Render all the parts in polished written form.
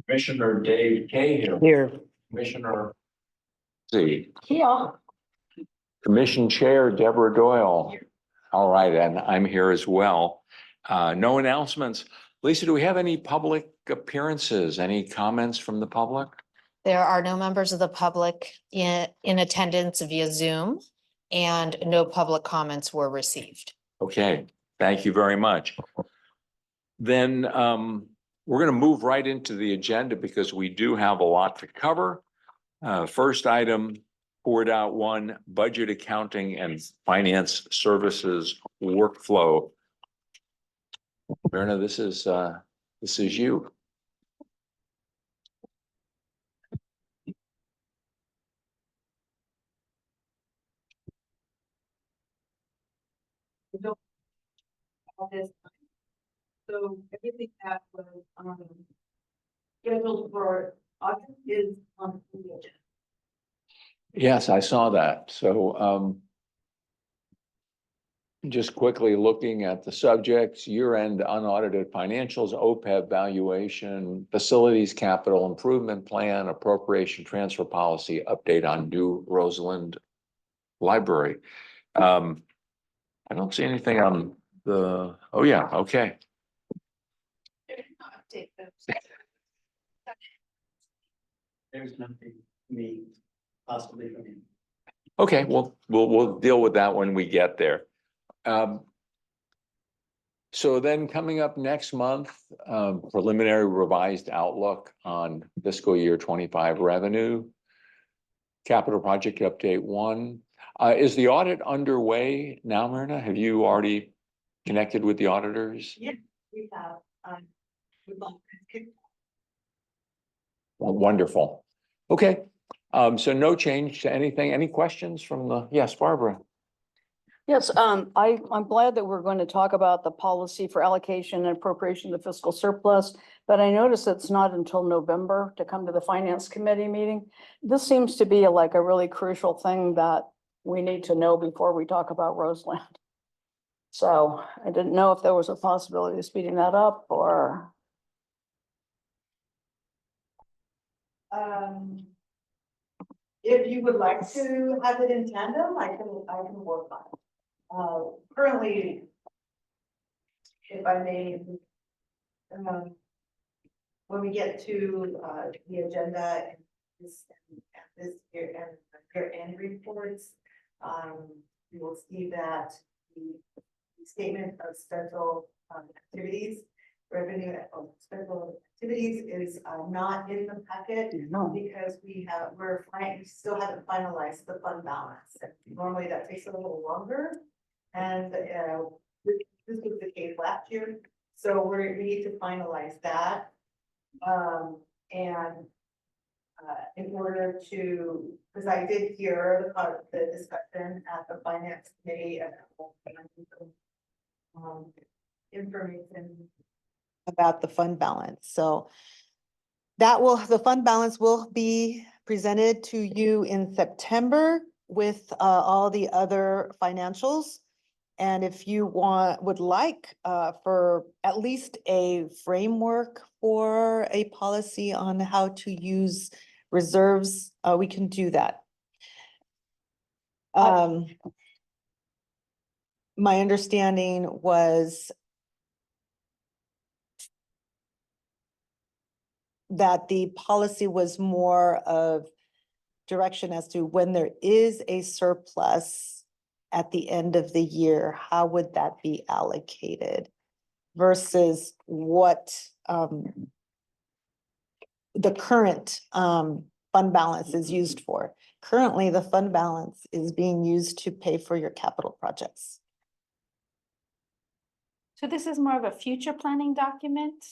Commissioner Dave Cahill. Here. Commissioner. See, Yeah. Commission Chair Deborah Doyle. All right, and I'm here as well. No announcements. Lisa, do we have any public appearances? Any comments from the public? There are no members of the public in attendance via Zoom, and no public comments were received. Okay, thank you very much. Then we're going to move right into the agenda because we do have a lot to cover. First item, 4.1, budget accounting and finance services workflow. Verna, this is you. So everything that was scheduled for August is on the agenda. Yes, I saw that. So just quickly looking at the subjects, year-end unaudited financials, OPEB valuation, facilities capital improvement plan, appropriation transfer policy, update on new Roseland library. I don't see anything on the, oh yeah, okay. There's nothing me possibly from him. Okay, well, we'll deal with that when we get there. So then coming up next month, preliminary revised outlook on fiscal year 25 revenue. Capital project update 1. Is the audit underway now, Myrna? Have you already connected with the auditors? Yeah, we have. We've all kicked Well, wonderful. Okay, so no change to anything. Any questions from the, yes, Barbara? Yes, I'm glad that we're going to talk about the policy for allocation and appropriation of the fiscal surplus, but I notice it's not until November to come to the finance committee meeting. This seems to be like a really crucial thing that we need to know before we talk about Roseland. So I didn't know if there was a possibility of speeding that up or. If you would like to have it in tandem, I can work on it. Currently, if I may, when we get to the agenda and this year and year-end reports, you will see that the statement of special activities, revenue special activities is not in the packet. No. Because we still haven't finalized the fund balance. And normally that takes a little longer. And this was the case last year. So we need to finalize that. In order to, because I did hear the discussion at the finance committee about information about the fund balance. So the fund balance will be presented to you in September with all the other financials. And if you would like for at least a framework for a policy on how to use reserves, we can do that. My understanding was that the policy was more of direction as to when there is a surplus at the end of the year, how would that be allocated versus what the current fund balance is used for. Currently, the fund balance is being used to pay for your capital projects. So this is more of a future planning document,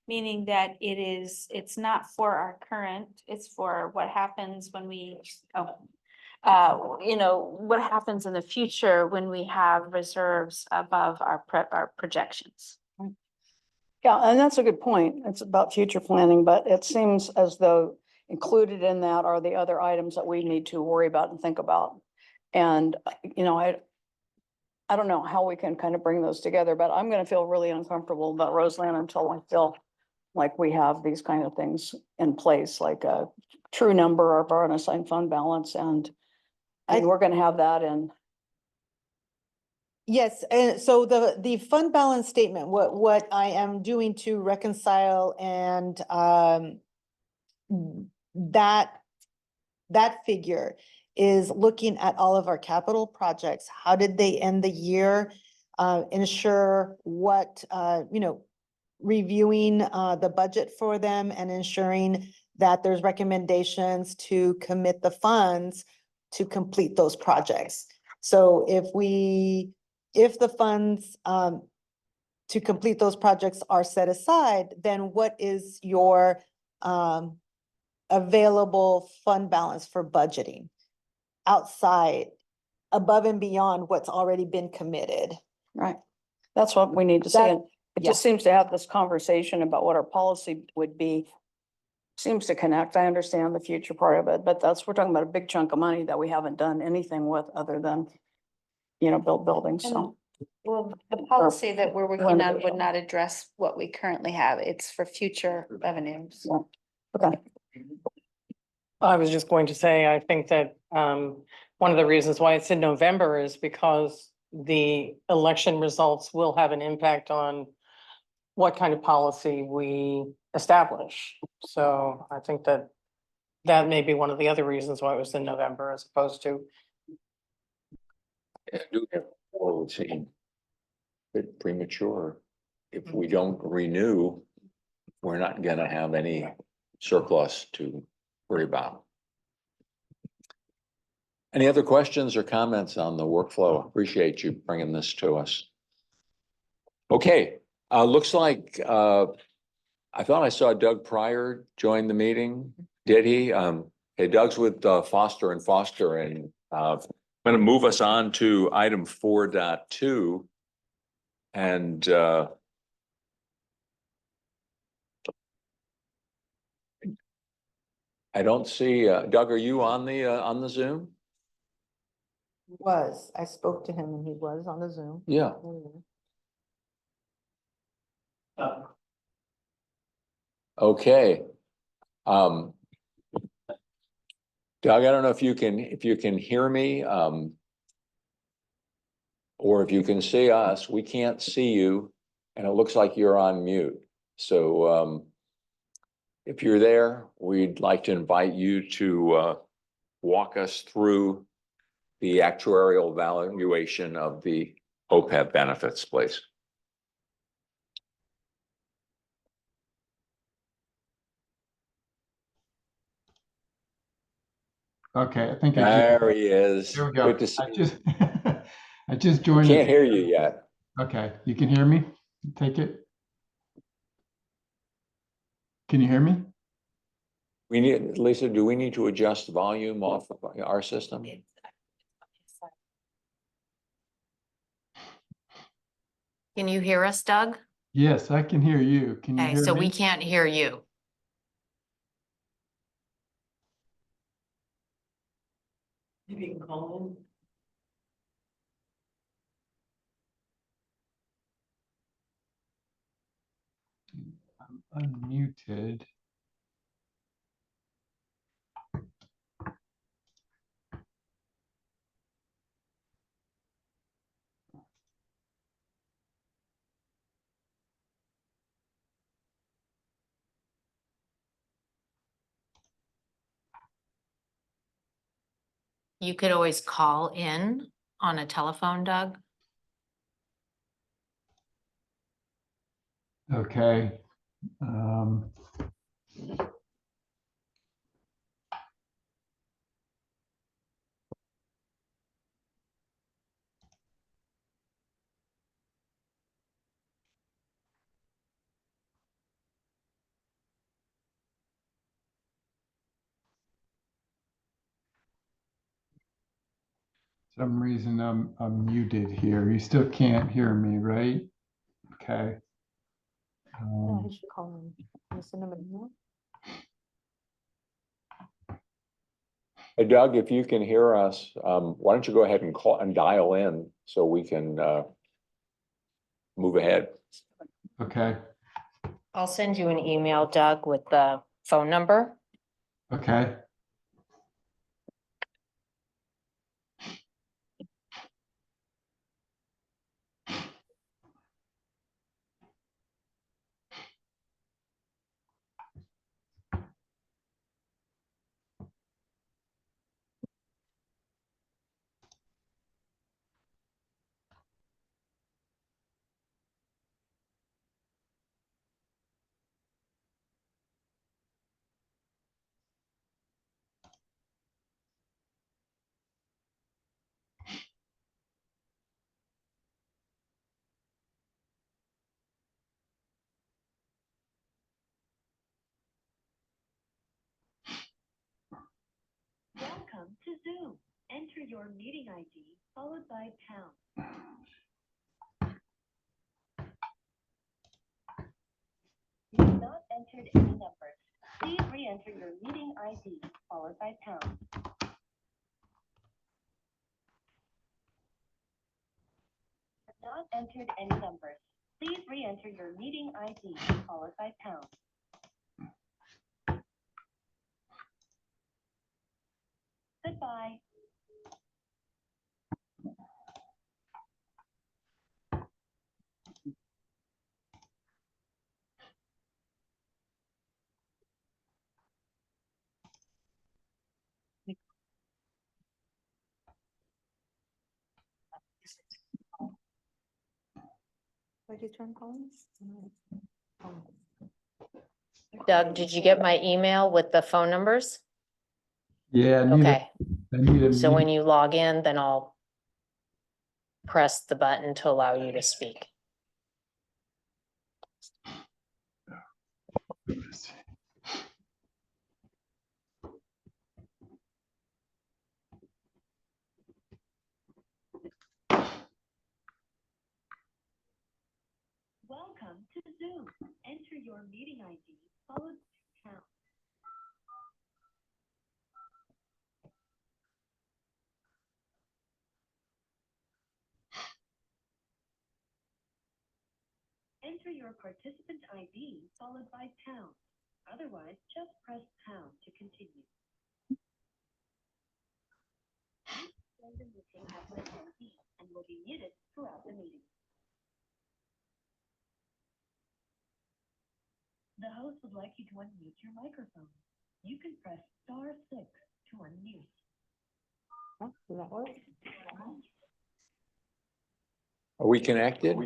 meaning that it's not for our current, it's for what happens when we, what happens in the future when we have reserves above our projections. Yeah, and that's a good point. It's about future planning, but it seems as though included in that are the other items that we need to worry about and think about. And, I don't know how we can kind of bring those together, but I'm going to feel really uncomfortable about Roseland until I feel like we have these kind of things in place, like a true number of our unassigned fund balance, and we're gonna have that in. Yes, and so the fund balance statement, what I am doing to reconcile and that figure is looking at all of our capital projects. How did they end the year? Ensure what, reviewing the budget for them and ensuring that there's recommendations to commit the funds to complete those projects. So if the funds to complete those projects are set aside, then what is your available fund balance for budgeting outside, above and beyond what's already been committed? Right. That's what we need to see. That- And it just seems to have this conversation about what our policy would be. Seems to connect. I understand the future part of it, but we're talking about a big chunk of money that we haven't done anything with other than, build buildings, so. Well, the policy that we're working on renovation. would not address what we currently have. It's for future revenues. Okay. I was just going to say, I think that one of the reasons why it's in November is because the election results will have an impact on what kind of policy we establish. So I think that may be one of the other reasons why it was in November as opposed to. I do have forward seeing a bit premature. If we don't renew, we're not gonna have any surplus to worry about. Any other questions or comments on the workflow? Appreciate you bringing this to us. Okay, looks like, I thought I saw Doug Pryor join the meeting. Did he? Hey, Doug's with Foster and Foster, and I'm gonna move us on to item 4.2. And I don't see, Doug, are you on the Zoom? I spoke to him and he was on the Zoom. Yeah. Okay. Doug, I don't know if you can hear me, or if you can see us. We can't see you, and it looks like you're on mute. So, if you're there, we'd like to invite you to walk us through the actuarial valuation of the OPEB benefits, please. Okay, I think There he is. there we go. Good to see I you. just I just joined. Can't hear you yet. Okay, you can hear me? Take it. Can you hear me? We need, Lisa, do we need to adjust the volume off of our system? Can you hear us, Doug? Yes, I can hear you. Can you Okay, hear so me? we can't hear you. Maybe you can call I'm unmuted. You could always call in on a telephone, Doug. Okay. Some reason I'm muted here. You still can't hear me, right? Okay. No, I should call him. Can you send him an email? Hey, Doug, if you can hear us, why don't you go ahead and call and dial in so we can move ahead. Okay. I'll send you an email, Doug, with the phone number. Okay. Welcome to Zoom. Enter your meeting ID followed by pound. You have not entered any numbers. Please re-enter your meeting ID followed by pound. Have not entered any numbers. Please re-enter your meeting ID followed by pound. Goodbye. What'd you turn calling? Doug, did you get my email with the phone numbers? Yeah, Okay, I need a so when meeting. you log in, then I'll press the button to allow you to speak. Welcome to Zoom. Enter your meeting ID followed by pound. Enter your participant ID followed by pound. Otherwise, just press pound to continue. The meeting has an attendee and will be muted throughout the meeting. The host would like you to unmute your microphone. You can press *6 to unmute. Oh, does that work? Are we connected?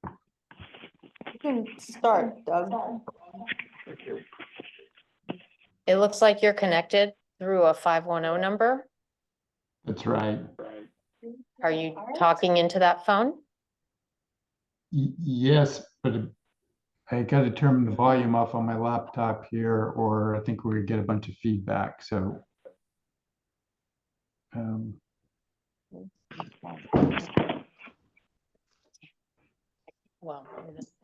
You can start, Doug. It looks like you're connected through a 510 number. That's right. Are you talking into that phone? Yes, but I got to turn the volume off on my laptop here, or I think we're gonna get a bunch of feedback, so. Well,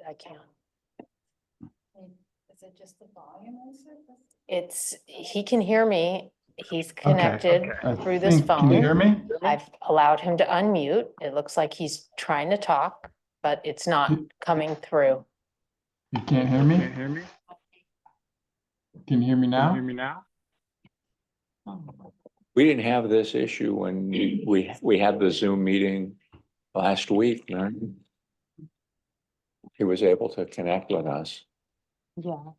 I can't. Is it just the volume? He can hear me. He's Okay, connected I through this think- Can you hear phone. me? I've allowed him to unmute. It looks like he's trying to talk, but it's not coming through. You can't hear me? Can you hear me now? We didn't have this issue when we had the Zoom meeting last week, right? He was able to connect with us. Yeah.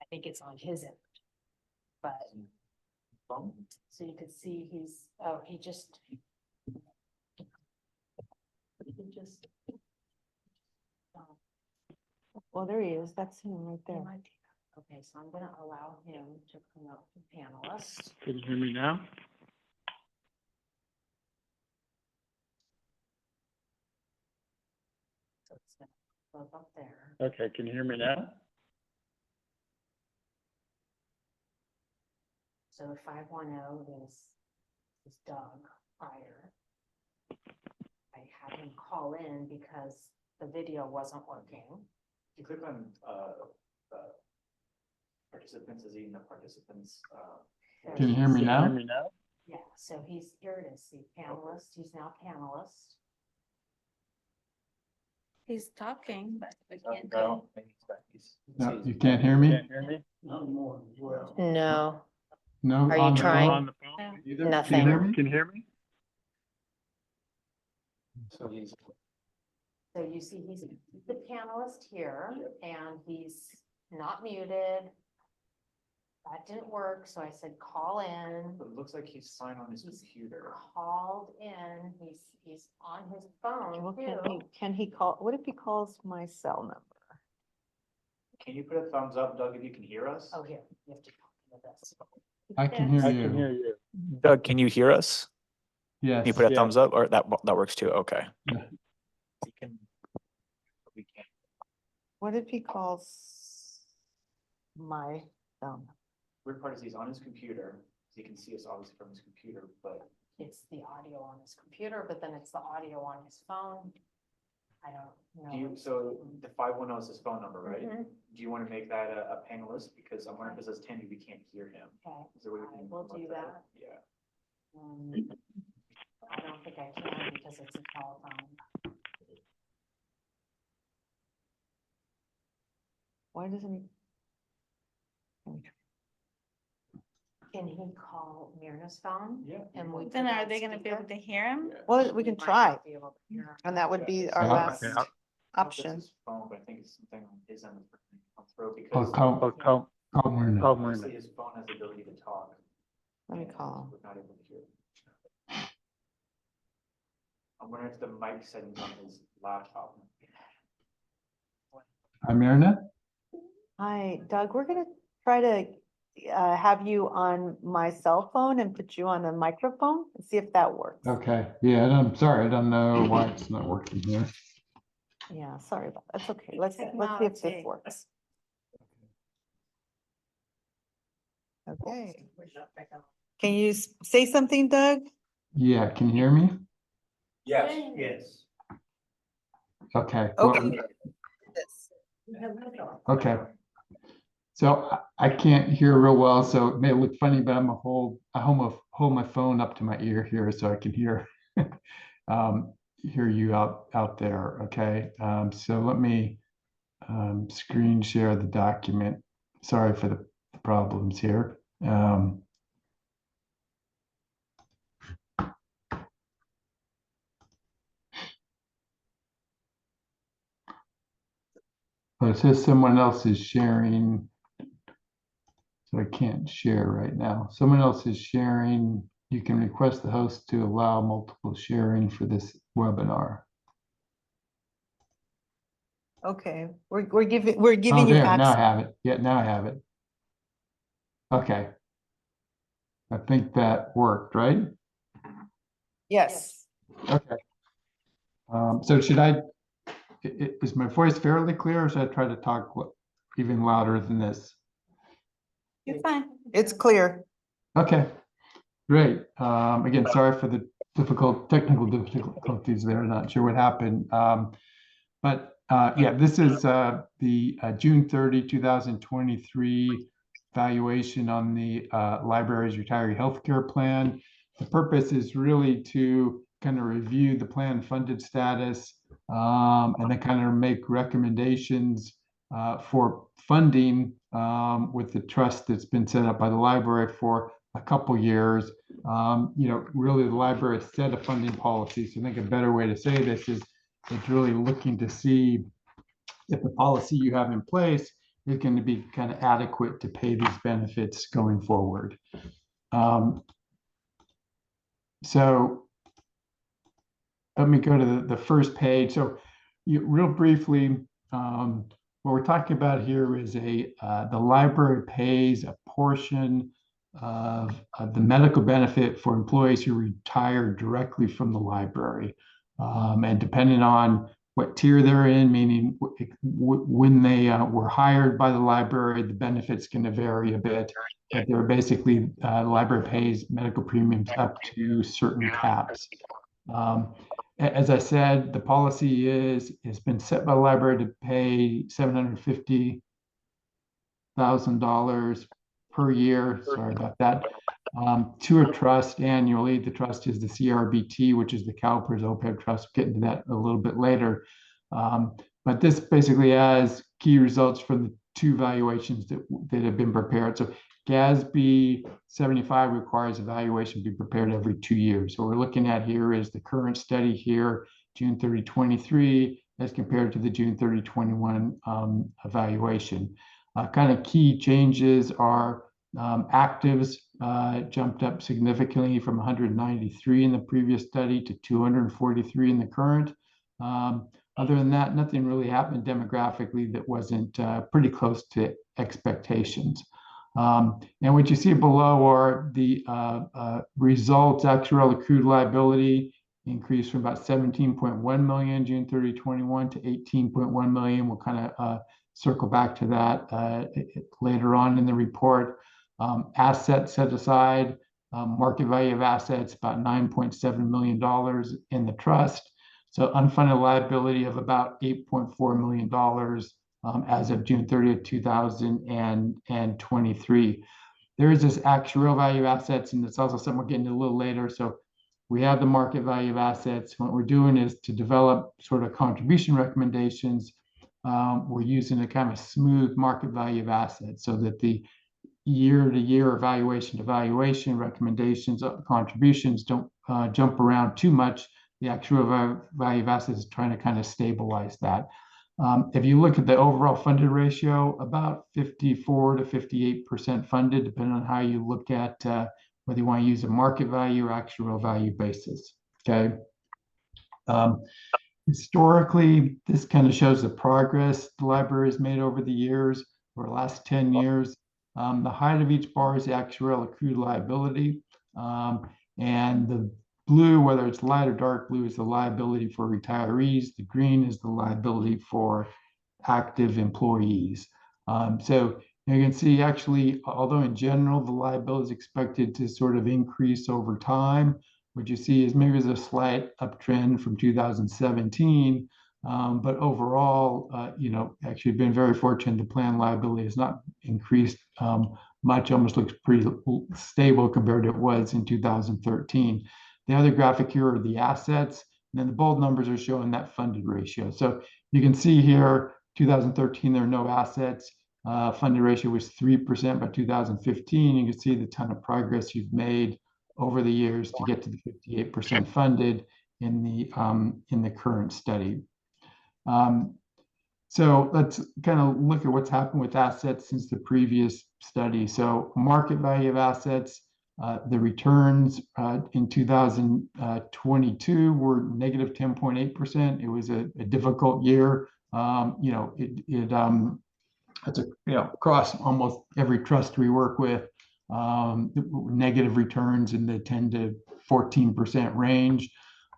I think it's on his end. But. So you could see he just. Well, there he is. That's him right there. Okay, so I'm gonna allow him to promote the panelist. Can you hear me now? So it's gonna go up there. Okay, can you hear me now? So 510 is Doug Pryor. I had him call in because the video wasn't working. You click on, participants, is in the participants, Can you hear me Can you hear now? me now? Yeah, so here it is, the panelist, he's now panelist. He's talking, but we I can't go. don't think he's back. No, you can't hear me? Can't hear me? No, No? Are you on the trying? phone? On the phone? Either? Can you Nothing. hear me? Can you hear me? So he's, so you see he's the panelist here and he's not muted. That didn't work, so I said, call in. it looks like he's signed on his He's computer. called in, he's on his phone Well, too. can he call, what if he calls my cell number? Can you put a thumbs up, Doug, if you can hear us? Oh, here, you have to talk with us. I can hear I you. can hear you. Doug, can you hear us? Yes. Can you put a Yeah. thumbs up or that works too? Okay. We can. We can. What if he calls my cell number? Weird part is he's on his computer, so you can see us obviously from his computer, but It's the audio on his computer, but then it's the audio on his phone. I don't know. do you, so the 510 is his phone number, right? Mhm. Do you want to make that a panelist? Because I'm wondering if it says Tandy, we can't hear him. Okay, Is there a way we I can will promote do that. Yeah. I don't think I can because it's a telephone. Why doesn't he? Can he call Myrna's phone? Yeah. And we. Then put are on they gonna be able speaker? to hear him? Well, we can might try, not be able to hear him. and that would be our Yeah. last Okay, It's option. his phone, but I think it's something on his end that's come through Oh, because Oh, call, call Myrna. call obviously Myrna. his phone has the ability to talk. Let me and call. We're not able to hear. I'm wondering if the mic settings on his laptop. Hi, Myrna? Hi, Doug, we're gonna try to have you on my cell phone and put you on a microphone and see if that works. Okay, yeah, and I'm sorry, I don't know why it's not working here. Yeah, sorry about that. That's okay. Let's see if Technology. this works. Okay. Can you say something, Doug? Yeah, can you hear me? Yes. Yes. Okay. well, Okay. Okay. So I can't hear real well, so it may look funny, but I'm hold my phone up to my ear here so I can hear hear you out there. Okay. So let me screen share the document. Sorry for the problems here. But it says someone else is sharing. So I can't share right now. Someone else is sharing. You can request the host to allow multiple sharing for this webinar. Okay, we're giving Oh, you there, now I access. have it. Yeah, now I have it. Okay. I think that worked, right? Yes. Okay. So should is my voice fairly clear or should I try to talk even louder than this? You're fine. It's clear. Okay, great. Again, sorry for the technical difficulties there. Not sure what happened. But yeah, this is the June 30, 2023 valuation on the library's retiree healthcare plan. The purpose is really to kind of review the plan funded status and then kind of make recommendations for funding with the trust that's been set up by the library for a couple years. Really the library set a funding policy. So I think a better way to say this is it's really looking to see if the policy you have in place is going to be kind of adequate to pay these benefits going forward. So let me go to the first page. So real briefly, what we're talking about here is the library pays a portion of the medical benefit for employees who retire directly from the library. And depending on what tier they're in, meaning when they were hired by the library, the benefit's going to vary a bit. But they're basically, the library pays medical premiums up to certain caps. As I said, the policy has been set by the library to pay $750,000 per year. Sorry about that. To a trust annually. The trust is the CRBT, which is the CalPERS OPEB trust. We'll get into that a little bit later. But this basically has key results from the two valuations that have been prepared. So GASB 75 requires a valuation be prepared every 2 years. So what we're looking at here is the current study here, June 30, 23, as compared to the June 30, 21 evaluation. Kind of key changes are actives jumped up significantly from 193 in the previous study to 243 in the current. Other than that, nothing really happened demographically that wasn't pretty close to expectations. And what you see below are the results. Actuarial accrued liability increased from about 17.1 million June 30, 21 to 18.1 million. We'll kind of circle back to that later on in the report. Assets set aside, market value of assets, about $9.7 million in the trust. So unfunded liability of about $8.4 million as of June 30th, 2023. There is this actuarial value of assets, and it's also something we're getting a little later. So we have the market value of assets. What we're doing is to develop sort of contribution recommendations. We're using a kind of smooth market value of assets so that the year-to-year evaluation to valuation recommendations of contributions don't jump around too much. The actual value of assets is trying to kind of stabilize that. If you look at the overall funded ratio, about 54 to 58% funded, depending on how you look at whether you want to use a market value or actual value basis. Okay. Historically, this kind of shows the progress the library has made over the years, over the last 10 years. The height of each bar is the actuarial accrued liability. And the blue, whether it's light or dark blue, is the liability for retirees. The green is the liability for active employees. So you can see actually, although in general, the liability is expected to sort of increase over time, what you see is maybe there's a slight uptrend from 2017. But overall, actually been very fortunate. The plan liability has not increased much, almost looks pretty stable compared to what it was in 2013. The other graphic here are the assets, and then the bold numbers are showing that funded ratio. So you can see here, 2013, there are no assets. Funded ratio was 3% by 2015. You can see the ton of progress you've made over the years to get to the 58% funded in the current study. So let's kind of look at what's happened with assets since the previous study. So market value of assets, the returns in 2022 were negative 10.8%. It was a difficult year. It's across almost every trust we work with, negative returns in the 10 to 14% range.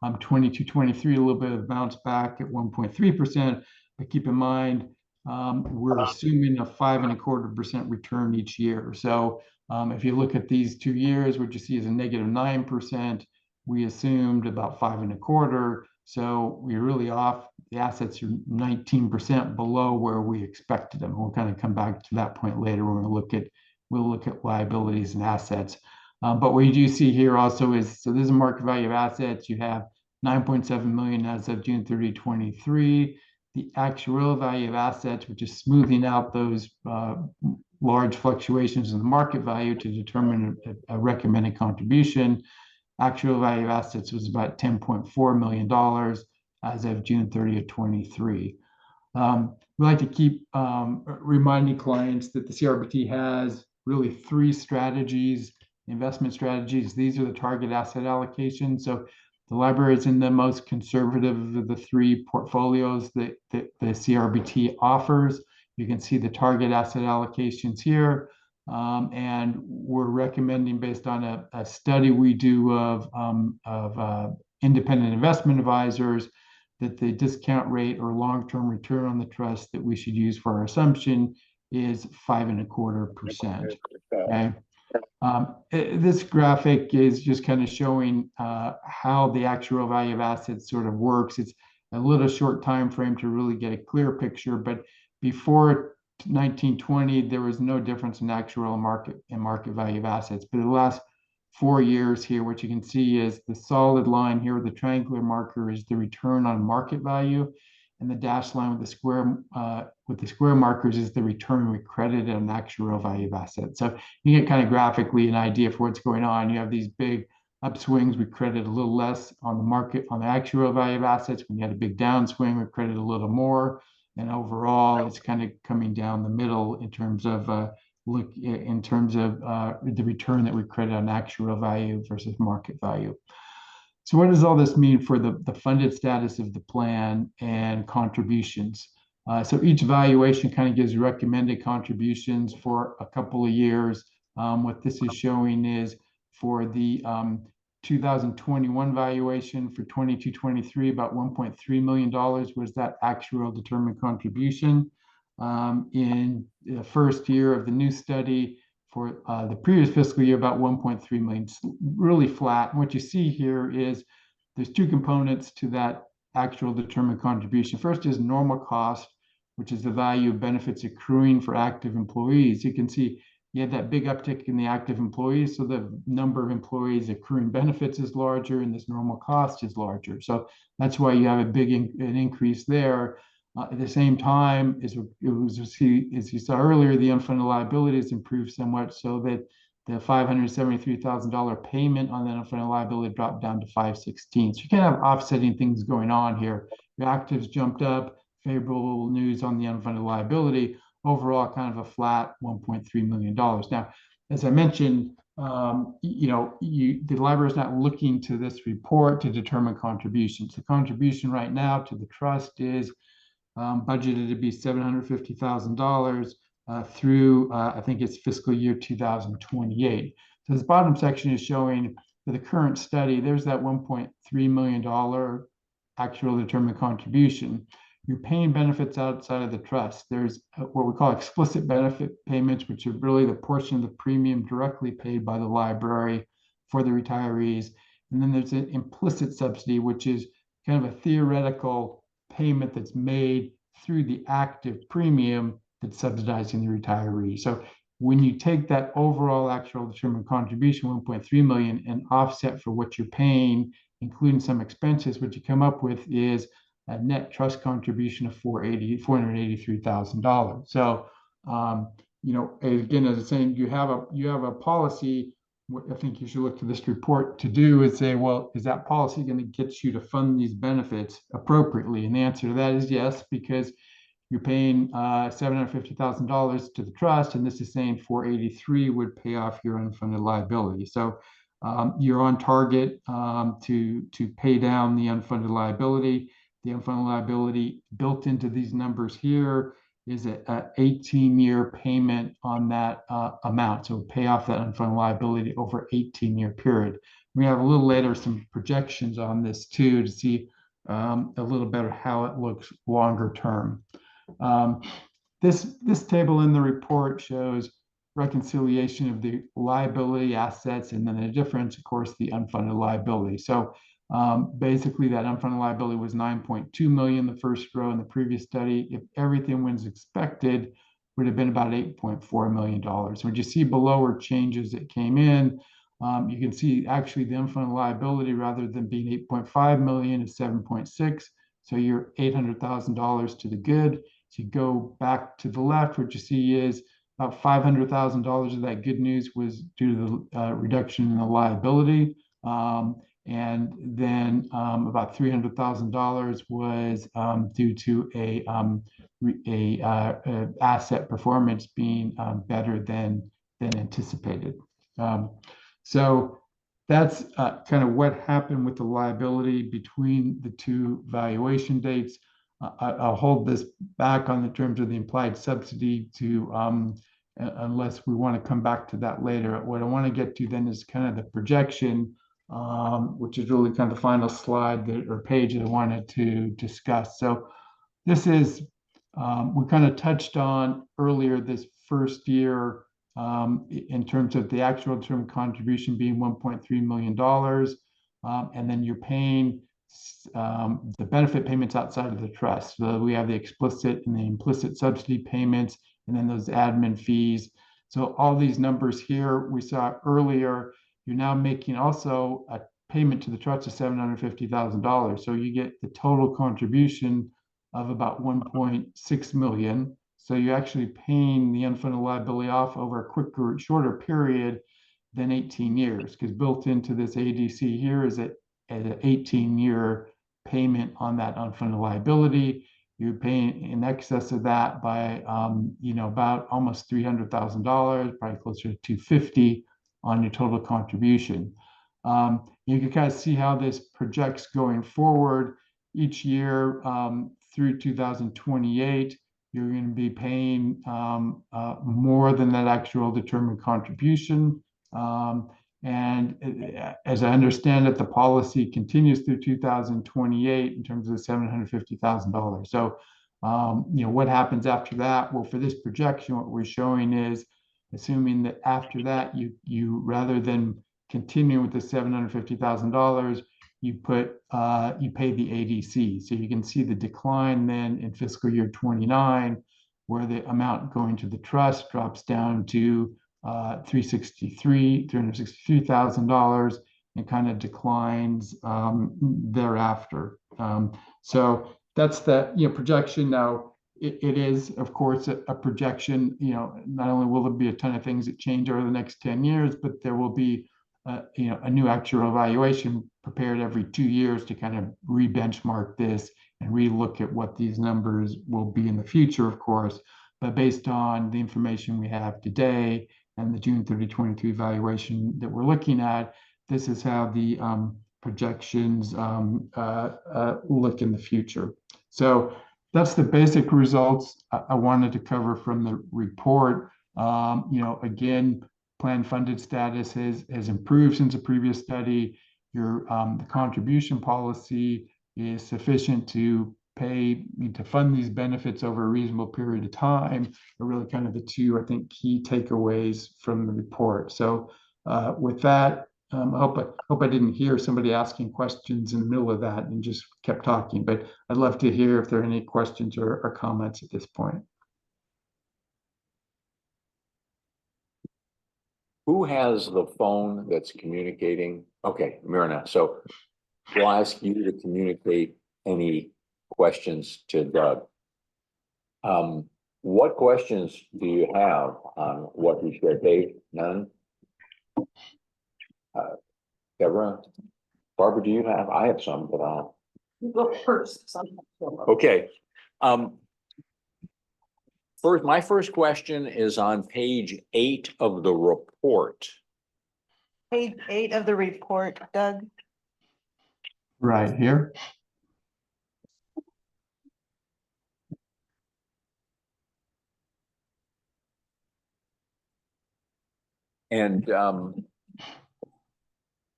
22-23, a little bit of bounce back at 1.3%, but keep in mind, we're assuming a 5.25% return each year. So if you look at these 2 years, what you see is a negative 9%. We assumed about 5.25%. So we're really off. The assets are 19% below where we expected them. We'll kind of come back to that point later when we'll look at liabilities and assets. But what you do see here also is, so this is a market value of assets. You have 9.7 million as of June 30, 23. The actual value of assets, which is smoothing out those large fluctuations in the market value to determine a recommended contribution. Actual value of assets was about $10.4 million as of June 30, 23. We like to keep reminding clients that the CRBT has really 3 strategies, investment strategies. These are the target asset allocations. So the library is in the most conservative of the 3 portfolios that the CRBT offers. You can see the target asset allocations here. And we're recommending, based on a study we do of independent investment advisors, that the discount rate or long-term return on the trust that we should use for our assumption is 5.25%. Okay. This graphic is just kind of showing how the actual value of assets sort of works. It's a little short time frame to really get a clear picture, but before 1920, there was no difference in actual market value of assets. But the last 4 years here, what you can see is the solid line here with the triangular marker is the return on market value, and the dashed line with the square markers is the return we credited on actual value of assets. So you get kind of graphically an idea for what's going on. You have these big upswings, we credit a little less on the market on the actual value of assets. When you had a big downswing, we credit a little more. And overall, it's kind of coming down the middle in terms of the return that we credit on actual value versus market value. So what does all this mean for the funded status of the plan and contributions? So each valuation kind of gives recommended contributions for a couple of years. What this is showing is for the 2021 valuation for 22-23, about $1.3 million was that actual determined contribution. In the first year of the new study for the previous fiscal year, about 1.3 million, really flat. And what you see here is there's two components to that actual determined contribution. First is normal cost, which is the value of benefits accruing for active employees. You can see you had that big uptick in the active employees, so the number of employees accruing benefits is larger and this normal cost is larger. So that's why you have a big an increase there. At the same time, as you saw earlier, the unfunded liabilities improved somewhat, so that the $573,000 payment on that unfunded liability dropped down to $516,000. So you kind of have offsetting things going on here. Your actives jumped up, favorable news on the unfunded liability. Overall, kind of a flat $1.3 million. Now, as I mentioned, the library is not looking to this report to determine contributions. The contribution right now to the trust is budgeted to be $750,000 through, I think it's fiscal year 2028. So this bottom section is showing for the current study, there's that $1.3 million actual determined contribution. You're paying benefits outside of the trust. There's what we call explicit benefit payments, which are really the portion of the premium directly paid by the library for the retirees. And then there's an implicit subsidy, which is kind of a theoretical payment that's made through the active premium that's subsidizing the retiree. So when you take that overall actual determined contribution, 1.3 million, and offset for what you're paying, including some expenses, what you come up with is a net trust contribution of $483,000. So, again, as I was saying, you have a policy. What I think you should look to this report to do is say, well, is that policy going to get you to fund these benefits appropriately? And the answer to that is yes, because you're paying $750,000 to the trust, and this is saying $483,000 would pay off your unfunded liability. So you're on target to pay down the unfunded liability. The unfunded liability built into these numbers here is an 18-year payment on that amount. So pay off that unfunded liability over an 18-year period. We have a little later some projections on this too to see a little better how it looks longer term. This table in the report shows reconciliation of the liability assets, and then the difference, of course, the unfunded liability. So basically that unfunded liability was 9.2 million, the first row in the previous study. If everything was expected, would have been about $8.4 million. What you see below are changes that came in. You can see actually the unfunded liability, rather than being 8.5 million, is 7.6. So you're $800,000 to the good. So you go back to the left, what you see is about $500,000 of that good news was due to the reduction in the liability. And then about $300,000 was due to a asset performance being better than anticipated. So that's kind of what happened with the liability between the two valuation dates. I'll hold this back on the terms of the implied subsidy to unless we want to come back to that later. What I want to get to then is kind of the projection, which is really kind of the final slide or page that I wanted to discuss. So this is, we kind of touched on earlier this first year in terms of the actual term contribution being $1.3 million. And then you're paying the benefit payments outside of the trust. So we have the explicit and the implicit subsidy payments, and then those admin fees. So all these numbers here we saw earlier, you're now making also a payment to the trust of $750,000. So you get the total contribution of about 1.6 million. So you're actually paying the unfunded liability off over a shorter period than 18 years, because built into this ADC here is at an 18-year payment on that unfunded liability. You're paying in excess of that by, about almost $300,000, probably closer to 250 on your total contribution. You can kind of see how this projects going forward each year through 2028. You're going to be paying more than that actual determined contribution. And as I understand it, the policy continues through 2028 in terms of the $750,000. So, what happens after that? Well, for this projection, what we're showing is assuming that after that, you rather than continue with the $750,000, you pay the ADC. So you can see the decline then in fiscal year 29, where the amount going to the trust drops down to $363,000 and kind of declines thereafter. So that's the projection. Now it is, of course, a projection. Not only will there be a ton of things that change over the next 10 years, but there will be a new actuarial evaluation prepared every 2 years to kind of re-benchmark this and re-look at what these numbers will be in the future, of course. But based on the information we have today and the June 30, 22 evaluation that we're looking at, this is how the projections look in the future. So that's the basic results I wanted to cover from the report. Again, plan funded status has improved since the previous study. The contribution policy is sufficient to fund these benefits over a reasonable period of time are really kind of the two, I think, key takeaways from the report. So with that, I hope I didn't hear somebody asking questions in the middle of that and just kept talking, but I'd love to hear if there are any questions or comments at this point. Who has the phone that's communicating? Okay, Myrna. So we'll ask you to communicate any questions to Doug. What questions do you have on what he said? Dave? None? Deborah? Barbara, do you have? I have some, but I'll Go first. okay. My first question is on page 8 of the report. Page 8 of the report, Doug. Right here. And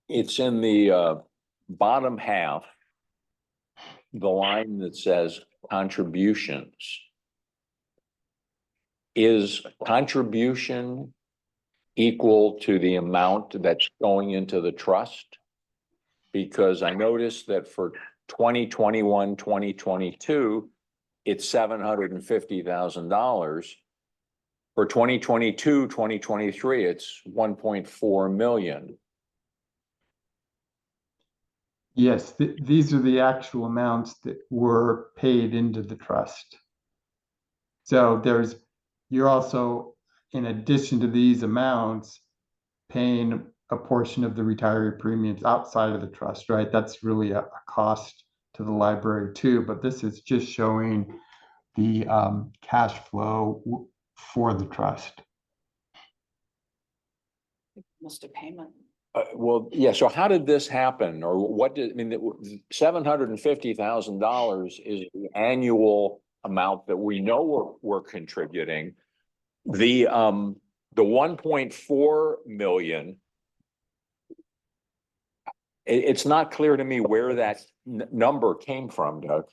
it's in the bottom half, the line that says contributions. Is contribution equal to the amount that's going into the trust? Because I noticed that for 2021, 2022, it's $750,000. For 2022, 2023, it's 1.4 million. Yes, these are the actual amounts that were paid into the trust. So you're also, in addition to these amounts, paying a portion of the retiree premiums outside of the trust, right? That's really a cost to the library too, but this is just showing the cash flow for the trust. Missed a payment. Well, yeah, so how did this happen, or what did, I mean, $750,000 is the annual amount that we know we're contributing. The 1.4 million, it's not clear to me where that number came from, Doug.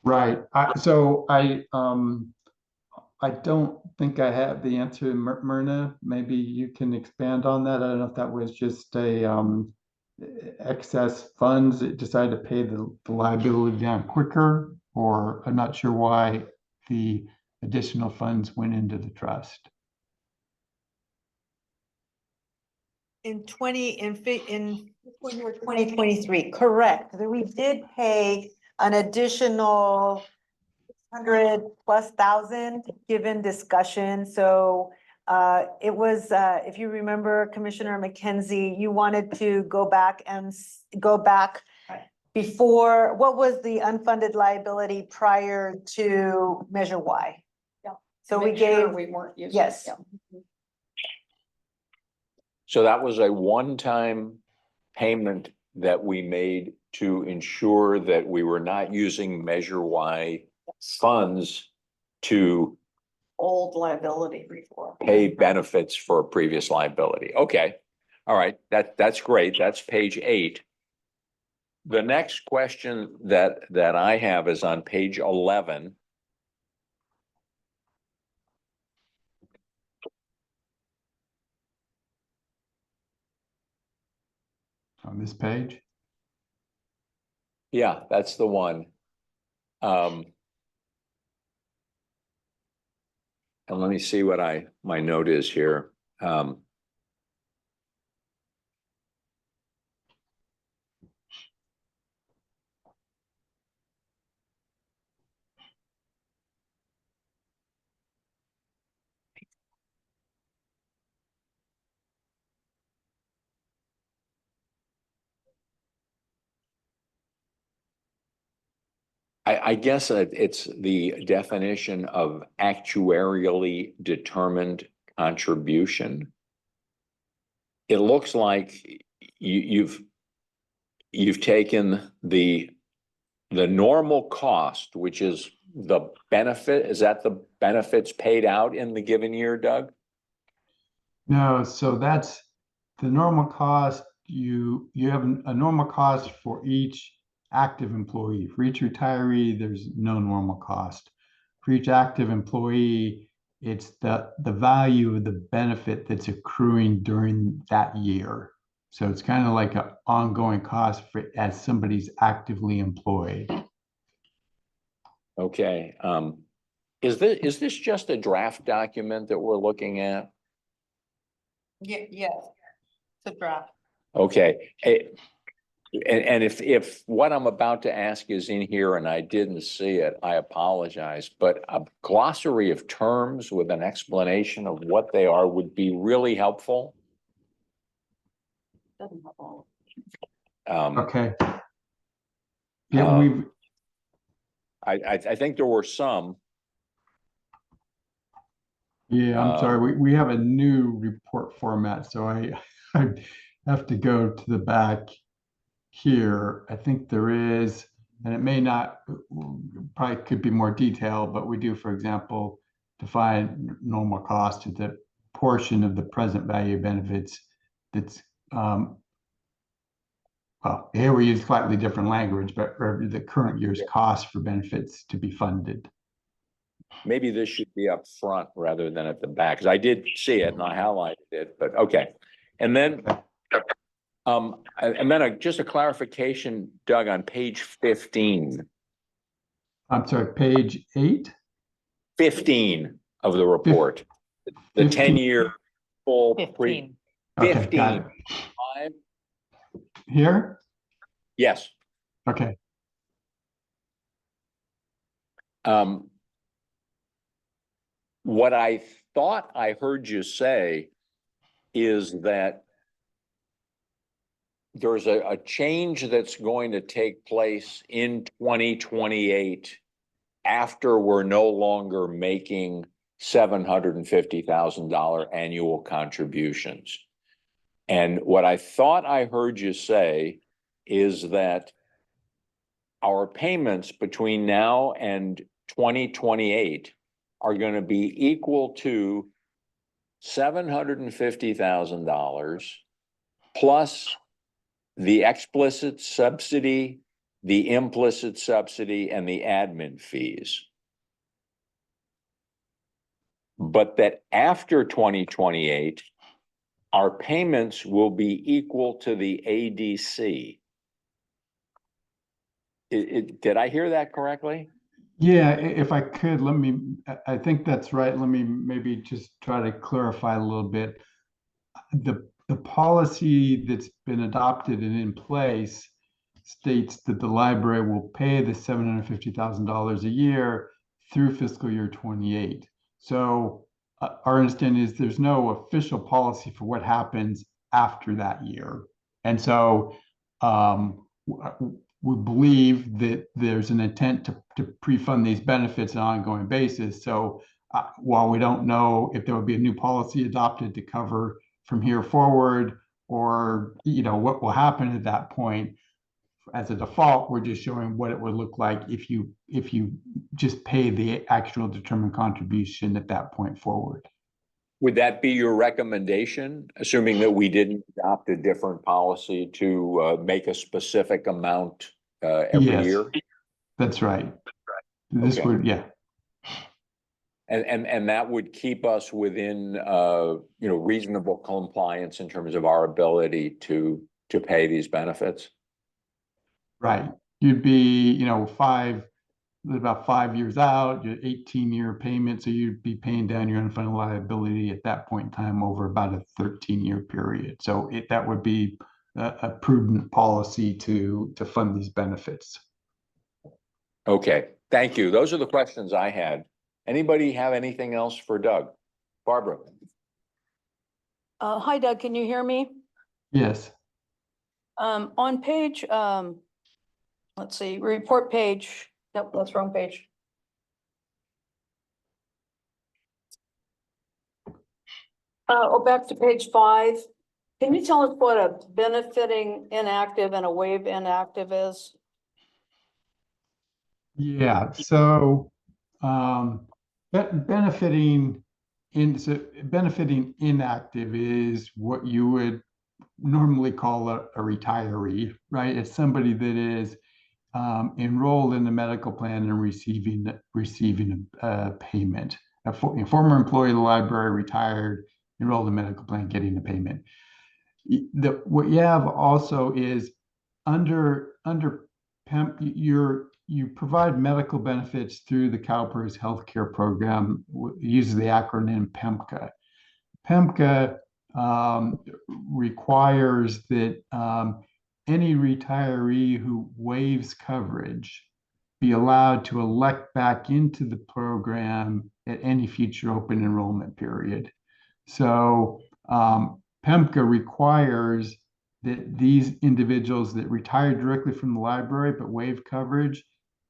Right. I don't think I have the answer, Myrna. Maybe you can expand on that. I don't know if that was just a excess funds. It decided to pay the liability down quicker, or I'm not sure why the additional funds went into the trust. In fiscal year 2023, correct. We did pay an additional 100,000+ given discussion. So it was, if you remember, Commissioner McKenzie, you wanted to go back before, what was the unfunded liability prior to Measure Y? Yeah. So we Make sure gave, we weren't using. yes. Yeah. So that was a one-time payment that we made to ensure that we were not using Measure Y funds to Old liability before. pay benefits for a previous liability. Okay. All right. That's great. That's page 8. The next question that I have is on page 11. On this page. Yeah, that's the one. And let me see what my note is here. I guess it's the definition of actuarially determined contribution. It looks like you've taken the normal cost, which is the benefit. Is that the benefits paid out in the given year, Doug? No, so that's the normal cost. You have a normal cost for each active employee. For each retiree, there's no normal cost. For each active employee, it's the value of the benefit that's accruing during that year. So it's kind of like an ongoing cost for as somebody's actively employed. Okay. Is this just a draft document that we're looking at? Yes, it's a draft. Okay. And if what I'm about to ask is in here and I didn't see it, I apologize, but a glossary of terms with an explanation of what they are would be really helpful. Doesn't have all. Okay. Yeah, I think there were some. Yeah, I'm sorry. We have a new report format, so I have to go to the back here. I think there is, and it may not, probably could be more detailed, but we do, for example, define normal cost as the portion of the present value of benefits that's well, here we use slightly different language, but for the current year's cost for benefits to be funded. Maybe this should be up front rather than at the back, because I did see it and I highlighted it, but okay. And then just a clarification, Doug, on page 15. I'm sorry, page 8? 15 of the report. The 10-year full 15. Okay, 15. got it. 5? Here? Yes. Okay. What I thought I heard you say is that there's a change that's going to take place in 2028 after we're no longer making $750,000 annual contributions. And what I thought I heard you say is that our payments between now and 2028 are going to be equal to $750,000 plus the explicit subsidy, the implicit subsidy, and the admin fees. But that after 2028, our payments will be equal to the ADC. Did I hear that correctly? Yeah, if I could, I think that's right. Let me maybe just try to clarify a little bit. The policy that's been adopted and in place states that the library will pay the $750,000 a year through fiscal year 28. So our understanding is there's no official policy for what happens after that year. And so we believe that there's an intent to pre-fund these benefits on an ongoing basis. So while we don't know if there will be a new policy adopted to cover from here forward, or what will happen at that point, as a default, we're just showing what it would look like if you just pay the actual determined contribution at that point forward. Would that be your recommendation, assuming that we didn't adopt a different policy to make a specific amount every Yes, year? That's right. This Okay. would, yeah. And that would keep us within reasonable compliance in terms of our ability to pay these benefits? Right. You'd be, about 5 years out, your 18-year payment. So you'd be paying down your unfunded liability at that point in time over about a 13-year period. So that would be a prudent policy to fund these benefits. Okay, thank you. Those are the questions I had. Anybody have anything else for Doug? Barbara? Hi Doug, can you hear me? Yes. On page, let's see, report page, nope, that's wrong page. Back to page 5. Can you tell us what a benefiting inactive and a waive inactive is? Yeah. So benefiting inactive is what you would normally call a retiree, right? It's somebody that is enrolled in the medical plan and receiving a payment. A former employee of the library, retired, enrolled in the medical plan, getting a payment. What you have also is under PEMP, you provide medical benefits through the CalPERS healthcare program, uses the acronym PEMCA. PEMCA requires that any retiree who waives coverage be allowed to elect back into the program at any future open enrollment period. So PEMCA requires that these individuals that retire directly from the library but waive coverage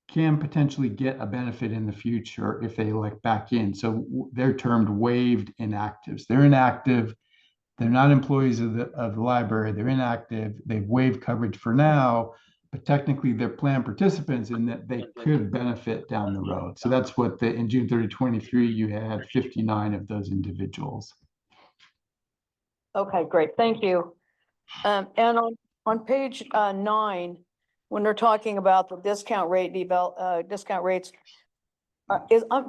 can potentially get a benefit in the future if they elect back in. So they're termed waived inactives. They're inactive. They're not employees of the library. They're inactive. They've waived coverage for now, but technically they're plan participants in that they could benefit down the road. So that's what in June 30, 23, you had 59 of those individuals. Okay, great, thank you. And on page 9, when they're talking about the discount rates,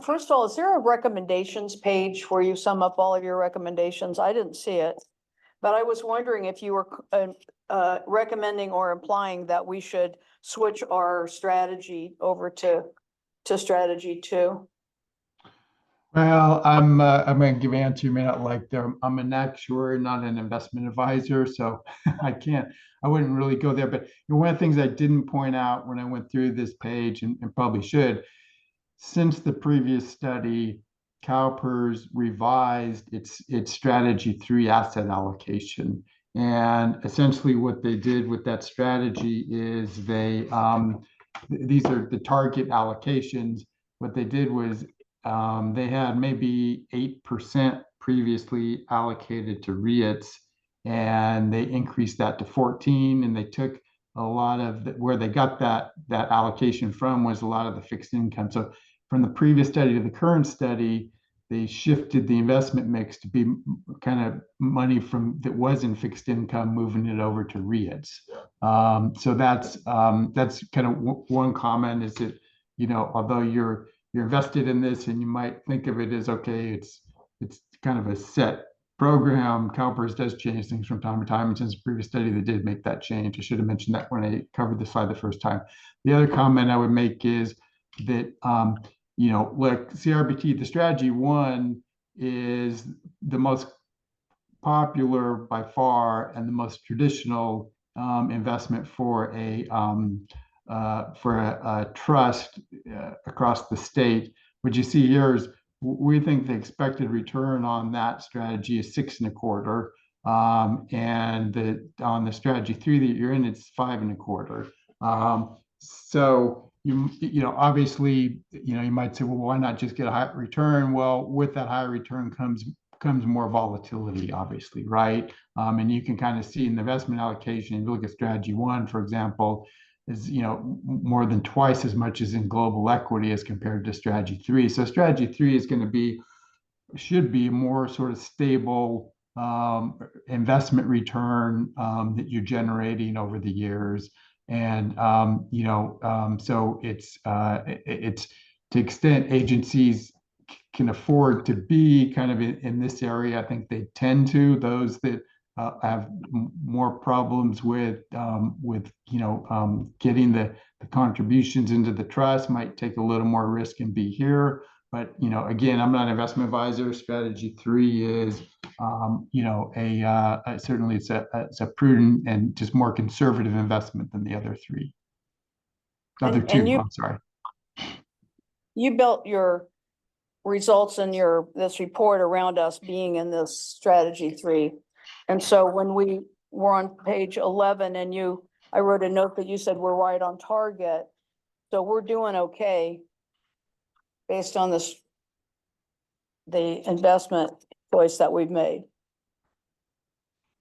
first of all, is there a recommendations page where you sum up all of your recommendations? I didn't see it, but I was wondering if you were recommending or implying that we should switch our strategy over to strategy 2. Well, I'm going to give an answer you may not like there. I'm an actuary, not an investment advisor, so I wouldn't really go there. But one of the things I didn't point out when I went through this page, and probably should, since the previous study, CalPERS revised its strategy 3 asset allocation. And essentially what they did with that strategy is these are the target allocations. What they did was they had maybe 8% previously allocated to REITs, and they increased that to 14, and they took a lot of where they got that allocation from was a lot of the fixed income. So from the previous study to the current study, they shifted the investment mix to be kind of money from that was in fixed income, moving it over to REITs. So that's kind of one comment is that, although you're invested in this and you might think of it as, okay, it's kind of a set program. CalPERS does change things from time to time. And since the previous study, they did make that change. I should have mentioned that when I covered this slide the first time. The other comment I would make is that, like CRBT, the strategy one is the most popular by far and the most traditional investment for a trust across the state. What you see here is we think the expected return on that strategy is 6.25, and on the strategy 3 that you're in, it's 5.25. So obviously, you might say, well, why not just get a high return? Well, with that high return comes more volatility, obviously, right? And you can kind of see in the investment allocation, if you look at strategy 1, for example, is more than twice as much as in global equity as compared to strategy 3. So strategy 3 is going to should be more sort of stable investment return that you're generating over the years. And so it's to the extent agencies can afford to be kind of in this area, I think they tend to. Those that have more problems with getting the contributions into the trust might take a little more risk and be here. But again, I'm not an investment advisor. Strategy 3 is certainly it's a prudent and just more conservative investment than the other 3. Other two, I'm sorry. You built your results in this report around us being in this strategy 3. And so when we were on page 11 and I wrote a note that you said we're right on target. So we're doing okay based on the investment choice that we've made.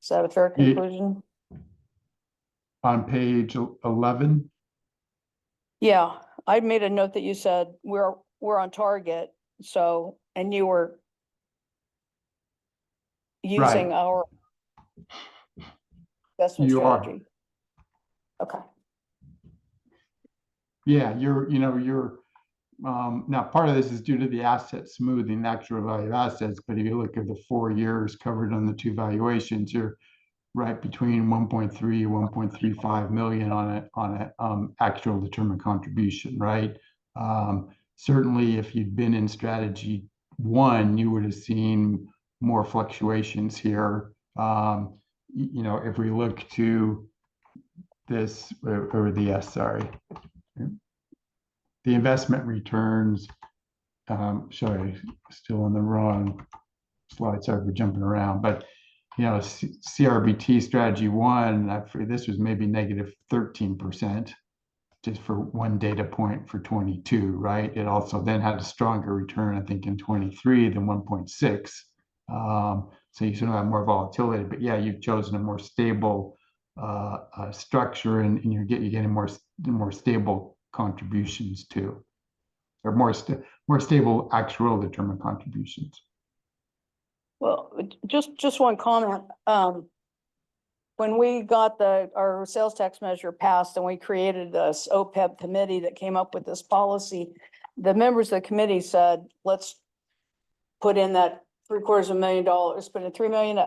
Is that a fair conclusion? On page 11? Yeah, I made a note that you said we're on target. So, and you were using our investment strategy. Okay. Yeah, you're now part of this is due to the asset smoothing, the actual value of assets. But if you look at the 4 years covered on the 2 valuations, you're right between 1.3 1.35 million on a actual determined contribution, right? Certainly, if you'd been in strategy 1, you would have seen more fluctuations here. If we look to this or the the investment returns, sorry, still on the wrong slide. Sorry for jumping around, but CRBT strategy 1, this was maybe negative 13%, just for one data point for 22, right? It also then had a stronger return, I think, in 23 than 1.6. So you sort of have more volatility, but yeah, you've chosen a more stable structure, and you're getting more stable contributions too, or more stable actual determined contributions. Well, just one comment. When we got our sales tax measure passed and we created this OPEB committee that came up with this policy, the members of the committee said, let's put in that $750,000, put in $3 million,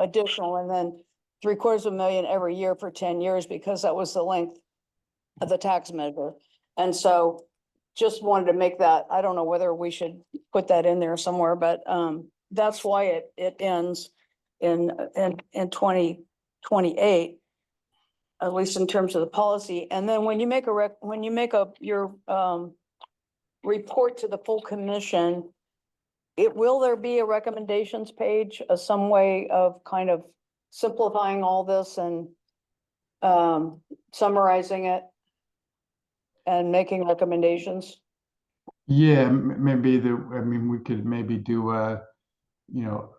additional, and then $750,000 every year for 10 years, because that was the length of the tax measure. And so just wanted to make that, I don't know whether we should put that in there somewhere, but that's why it ends in 2028, at least in terms of the policy. And then when you make your report to the full commission, will there be a recommendations page, some way of kind of simplifying all this and summarizing it and making recommendations? Yeah, maybe we could maybe do a,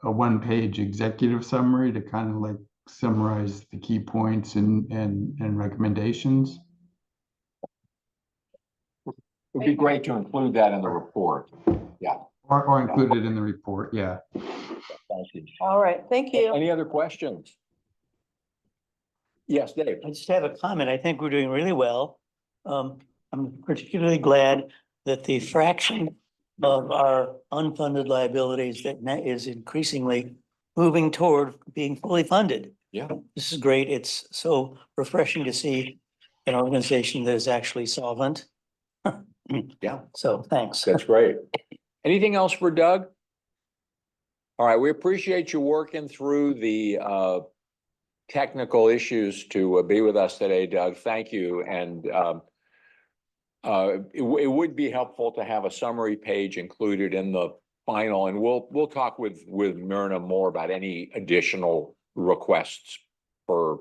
a one-page executive summary to kind of like summarize the key points and recommendations. It'd be great to include that in the report. Or include it in the report, yeah. Thank you. All right, thank you. Any other questions? Yes, Dave. I just have a comment. I think we're doing really well. I'm particularly glad that the fraction of our unfunded liabilities that is increasingly moving toward being fully funded. Yeah. This is great. It's so refreshing to see an organization that is actually solvent. Yeah. So thanks. That's great. Anything else for Doug? All right, we appreciate you working through the technical issues to be with us today, Doug. Thank you. And it would be helpful to have a summary page included in the final, and we'll talk with Myrna more about any additional requests for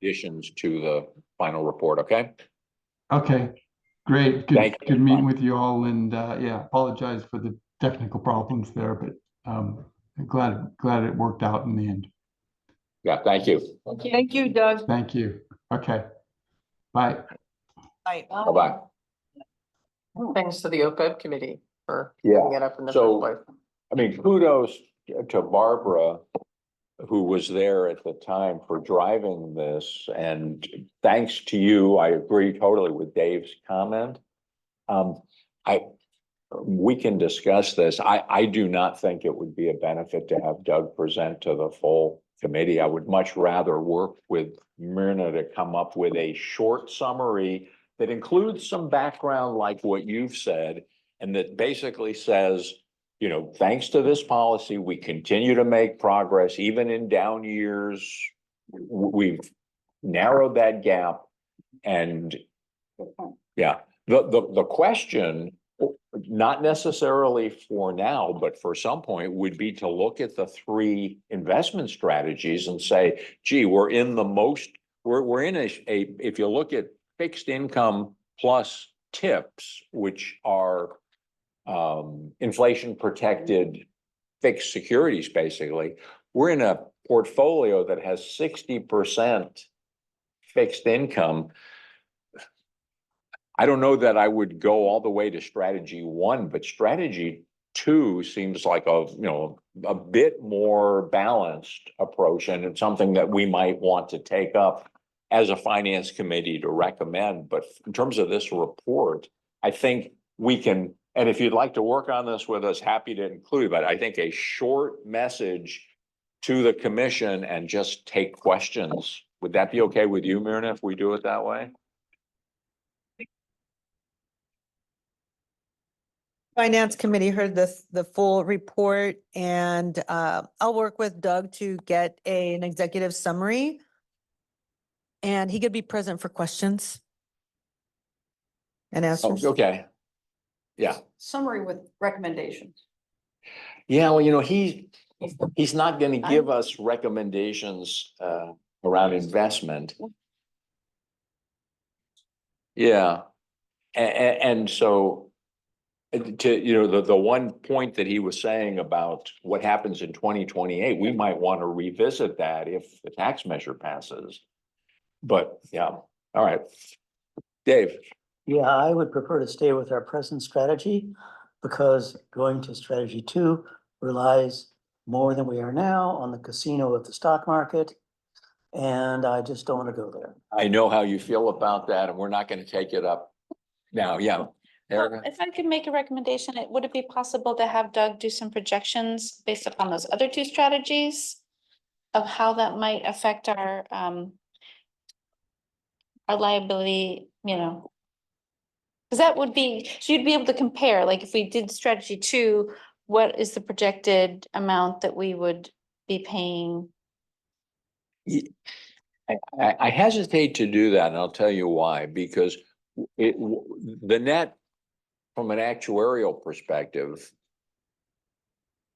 additions to the final report. Okay. Okay, great. Thank you. Good meeting with you all, and yeah, apologize for the technical problems there, but glad it worked out in the end. Yeah, thank you. Thank you, Doug. Thank you. Okay. Bye. Bye-bye. Thanks to the OPEB committee for Yeah. setting it up in the So, first place. I mean, kudos to Barbara, who was there at the time, for driving this, and thanks to you. I agree totally with Dave's comment. We can discuss this. I do not think it would be a benefit to have Doug present to the full committee. I would much rather work with Myrna to come up with a short summary that includes some background like what you've said, and that basically says, thanks to this policy, we continue to make progress, even in down years. We've narrowed that gap. And yeah, the question, not necessarily for now, but for some point, would be to look at the 3 investment strategies and say, gee, we're in if you look at fixed income plus tips, which are inflation protected fixed securities, basically, we're in a portfolio that has 60% fixed income. I don't know that I would go all the way to strategy 1, but strategy 2 seems like a bit more balanced approach, and it's something that we might want to take up as a finance committee to recommend. But in terms of this report, I think we can, and if you'd like to work on this with us, happy to include it, but I think a short message to the commission and just take questions. Would that be okay with you, Myrna, if we do it that way? Finance committee heard the full report, and I'll work with Doug to get an executive summary. And he could be present for questions and answers. Okay. Yeah. Summary with recommendations. Yeah, well, he's not going to give us recommendations around investment. Yeah. And so to, the one point that he was saying about what happens in 2028, we might want to revisit that if the tax measure passes. But yeah, all right. Dave. Yeah, I would prefer to stay with our present strategy, because going to strategy 2 relies more than we are now on the casino of the stock market. And I just don't want to go there. I know how you feel about that, and we're not going to take it up now. Yeah. Well, if I could make a recommendation, would it be possible to have Doug do some projections based upon those other 2 strategies of how that might affect our liability, because that would be, so you'd be able to compare, like if we did strategy 2, what is the projected amount that we would be paying? I hesitate to do that, and I'll tell you why. Because the net, from an actuarial perspective,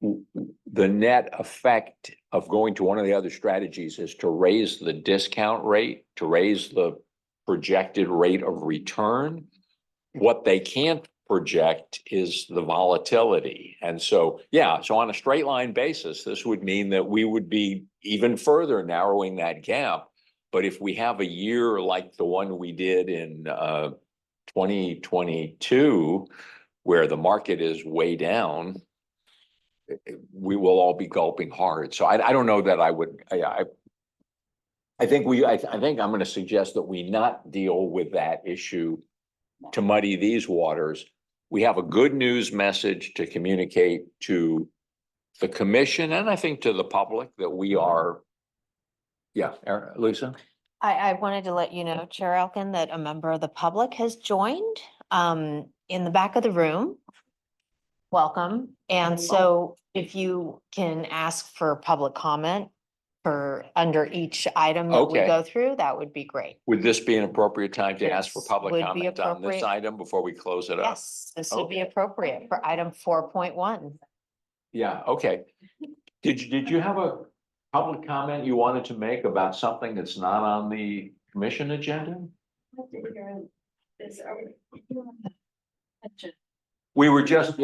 the net effect of going to one of the other strategies is to raise the discount rate, to raise the projected rate of return. What they can't project is the volatility. And so, yeah, so on a straight line basis, this would mean that we would be even further narrowing that gap. But if we have a year like the one we did in 2022, where the market is way down, we will all be gulping hard. So I don't know that I would, I think I'm going to suggest that we not deal with that issue to muddy these waters. We have a good news message to communicate to the commission and I think to the public that we are, yeah, Lisa? I wanted to let you know, Chair Elkin, that a member of the public has joined in the back of the room. Welcome. And so if you can ask for public comment for under each item that we Okay. go through, that would be great. Would this be an appropriate time to ask for This public would be comment on this appropriate. item before we close it up? Yes, this would be Okay. appropriate for item 4.1. Yeah, okay. Did you have a public comment you wanted to make about something that's not on the commission agenda? We were just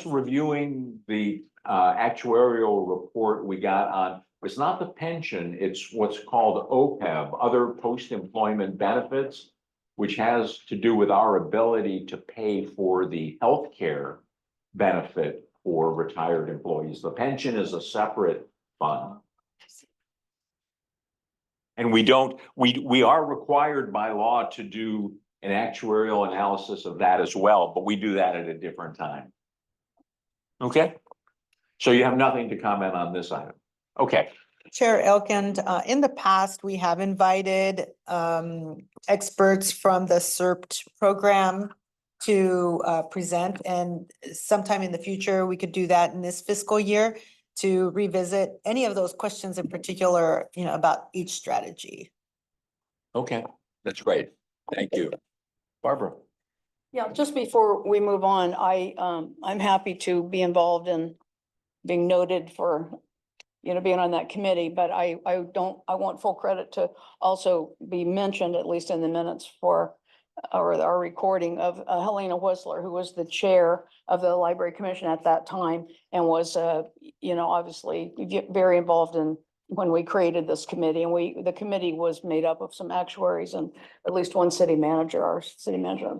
reviewing the actuarial report we got on, it's not the pension, it's what's called OPEB, other post-employment benefits, which has to do with our ability to pay for the healthcare benefit for retired employees. The pension is a separate fund. And we are required by law to do an actuarial analysis of that as well, but we do that at a different time. Okay? So you have nothing to comment on this item. Okay. Chair Elkin, in the past, we have invited experts from the SERPT program to present, and sometime in the future, we could do that in this fiscal year to revisit any of those questions in particular, about each strategy. Okay, that's great. Thank you. Barbara. Yeah, just before we move on, I'm happy to be involved in being noted for, being on that committee, but I want full credit to also be mentioned, at least in the minutes for our recording of Helena Whistler, who was the chair of the Library Commission at that time and was, obviously very involved in when we created this committee. And the committee was made up of some actuaries and at least one city manager, our city manager.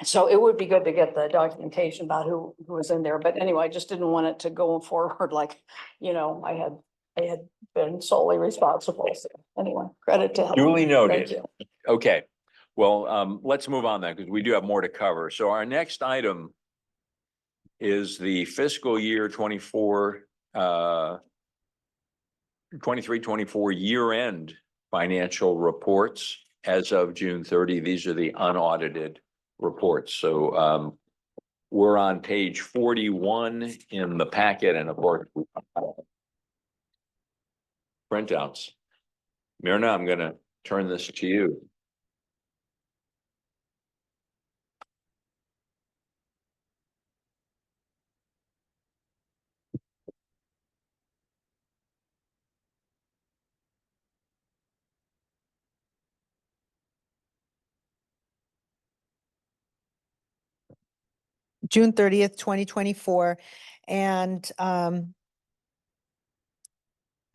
So it would be good to get the documentation about who was in there. But anyway, I just didn't want it to go forward like, I had been solely responsible. So anyway, credit to Helena. Duly noted. Thank you. Okay. Well, let's move on then, because we do have more to cover. So our next item is the fiscal year 23-24 year-end financial reports as of June 30. These are the unaudited reports. So we're on page 41 in the packet, and of course, printouts. Myrna, I'm going to turn this to you. June 30th, 2024. And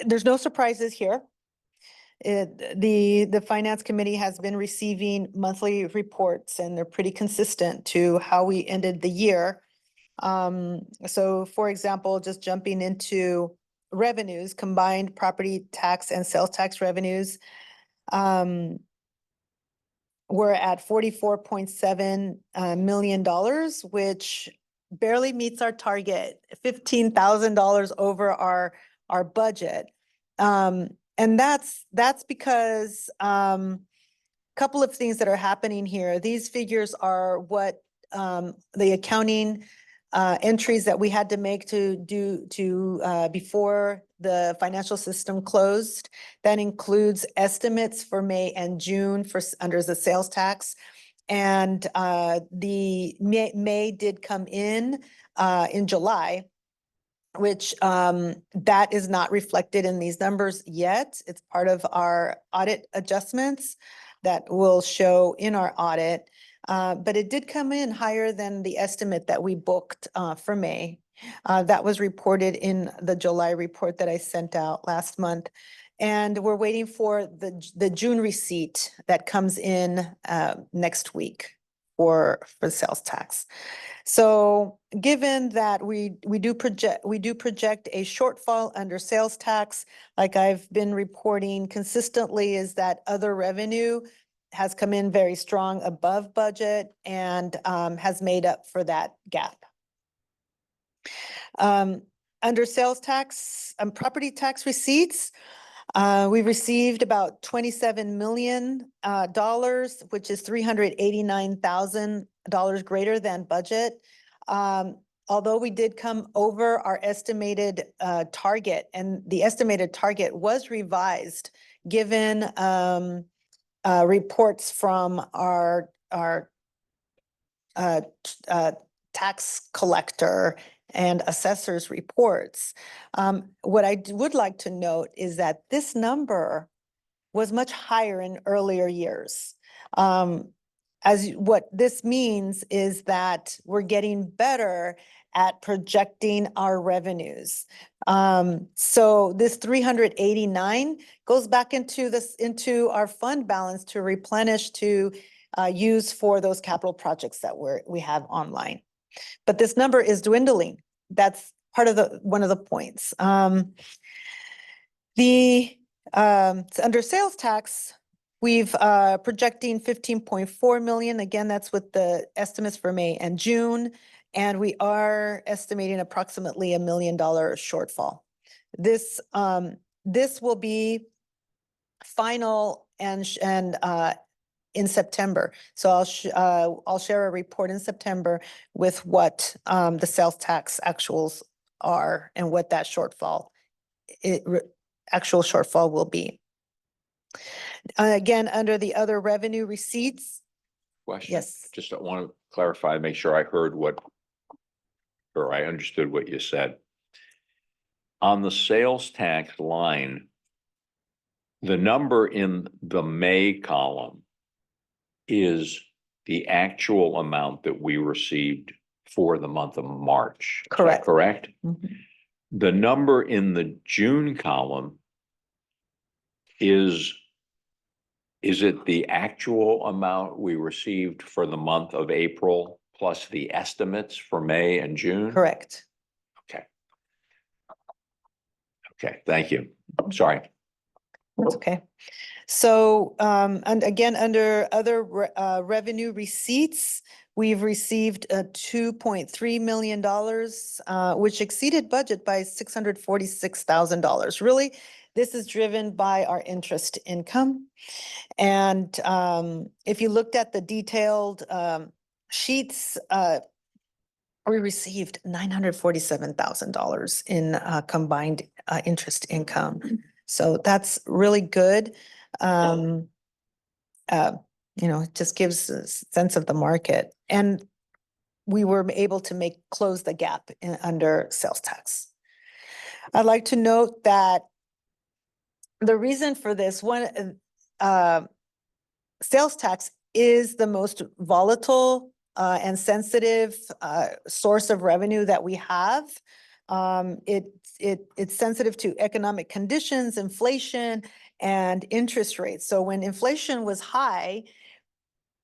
there's no surprises here. The Finance Committee has been receiving monthly reports, and they're pretty consistent to how we ended the year. So for example, just jumping into revenues, combined property tax and sales tax revenues, we're at $44.7 million, which barely meets our target, $15,000 over our budget. And that's because couple of things that are happening here. These figures are what the accounting entries that we had to make before the financial system closed. That includes estimates for May and June under the sales tax. And the May did come in July, which that is not reflected in these numbers yet. It's part of our audit adjustments that will show in our audit. But it did come in higher than the estimate that we booked for May. That was reported in the July report that I sent out last month. And we're waiting for the June receipt that comes in next week for sales tax. So given that we do project a shortfall under sales tax, like I've been reporting consistently, is that other revenue has come in very strong above budget and has made up for that gap. Under sales tax, property tax receipts, we received about $27 million, which is $389,000 greater than budget. Although we did come over our estimated target, and the estimated target was revised given reports from our tax collector and assessor's reports. What I would like to note is that this number was much higher in earlier years. What this means is that we're getting better at projecting our revenues. So this 389 goes back into our fund balance to replenish to use for those capital projects that we have online. But this number is dwindling. That's part of one of the points. Under sales tax, we've projecting 15.4 million. Again, that's with the estimates for May and June. And we are estimating approximately $1 million shortfall. This will be final and in September. So I'll share a report in September with what the sales tax actuals are and what that actual shortfall will be. Again, under the other revenue receipts. Question? Yes. Just want to clarify, make sure I heard or I understood what you said. On the sales tax line, the number in the May column is the actual amount that we received for the month of March. Correct. Correct? Mhm. The number in the June column is it the actual amount we received for the month of April plus the estimates for May and June? Correct. Okay. Okay, thank you. Sorry. That's okay. So, and again, under other revenue receipts, we've received $2.3 million, which exceeded budget by $646,000. Really, this is driven by our interest income. And if you looked at the detailed sheets, we received $947,000 in combined interest income. So that's really good. It just gives a sense of the market. And we were able to close the gap under sales tax. I'd like to note that the reason for this sales tax is the most volatile and sensitive source of revenue that we have. It's sensitive to economic conditions, inflation, and interest rates. So when inflation was high,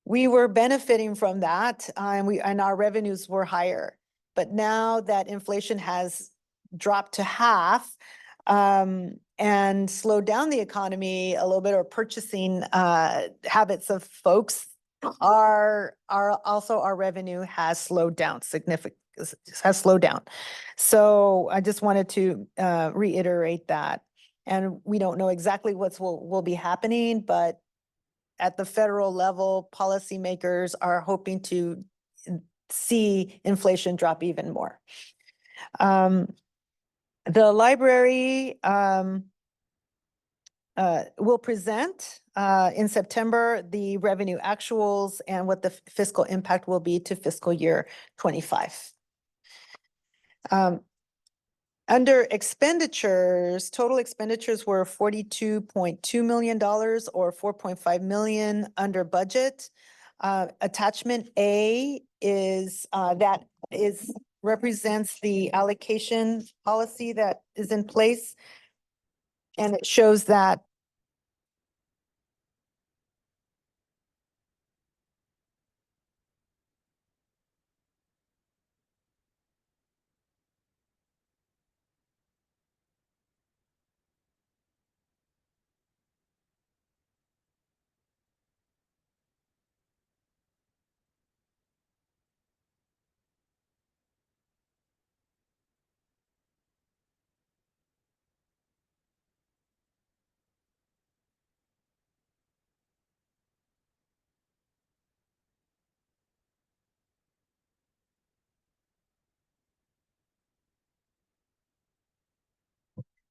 we were benefiting from that, and our revenues were higher. But now that inflation has dropped to half and slowed down the economy a little bit, or purchasing habits of folks, our revenue has slowed down significantly. So I just wanted to reiterate that. And we don't know exactly what will be happening, but at the federal level, policymakers are hoping to see inflation drop even more. The library will present in September the revenue actuals and what the fiscal impact will be to fiscal year 25. Under expenditures, total expenditures were $42.2 million or $4.5 million under budget. Attachment A is, represents the allocation policy that is in place. And it shows that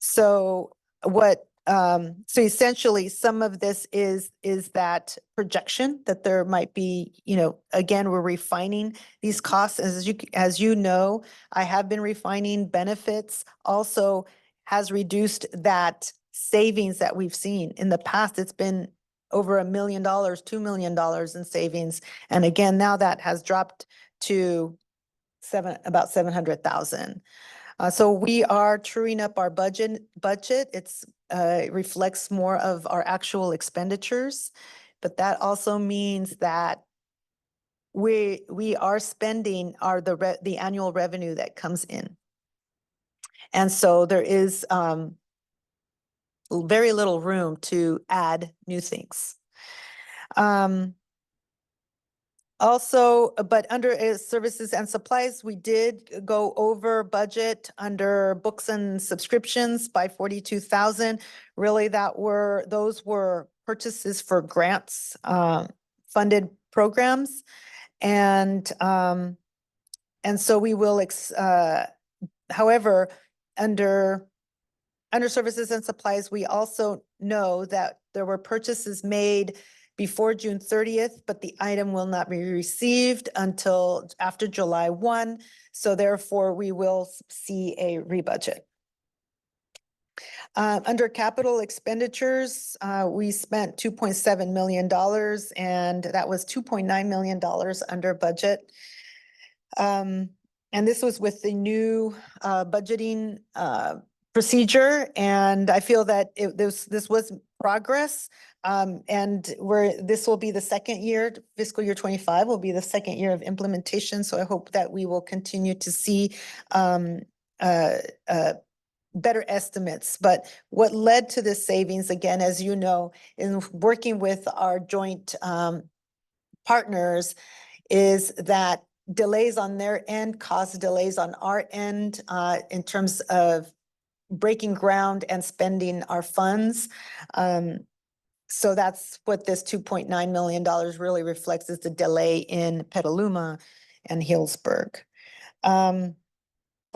so so essentially, some of this is that projection that there might be, again, we're refining these costs. As you know, I have been refining benefits, also has reduced that savings that we've seen. In the past, it's been over $1 million, $2 million in savings. And again, now that has dropped to about 700,000. So we are truing up our budget. It reflects more of our actual expenditures, but that also means that we are spending the annual revenue that comes in. And so there is very little room to add new things. Also, but under services and supplies, we did go over budget under books and subscriptions by 42,000. Really, those were purchases for grants, funded programs. And so we will, however, under services and supplies, we also know that there were purchases made before June 30th, but the item will not be received until after July 1. So therefore, we will see a rebudget. Under capital expenditures, we spent $2.7 million, and that was $2.9 million under budget. And this was with the new budgeting procedure, and I feel that this was progress. And this will be the second year, fiscal year 25 will be the second year of implementation. So I hope that we will continue to see better estimates. But what led to this savings, again, as you know, in working with our joint partners, is that delays on their end cause delays on our end in terms of breaking ground and spending our funds. So that's what this $2.9 million really reflects, is the delay in Petaluma and Healdsburg. I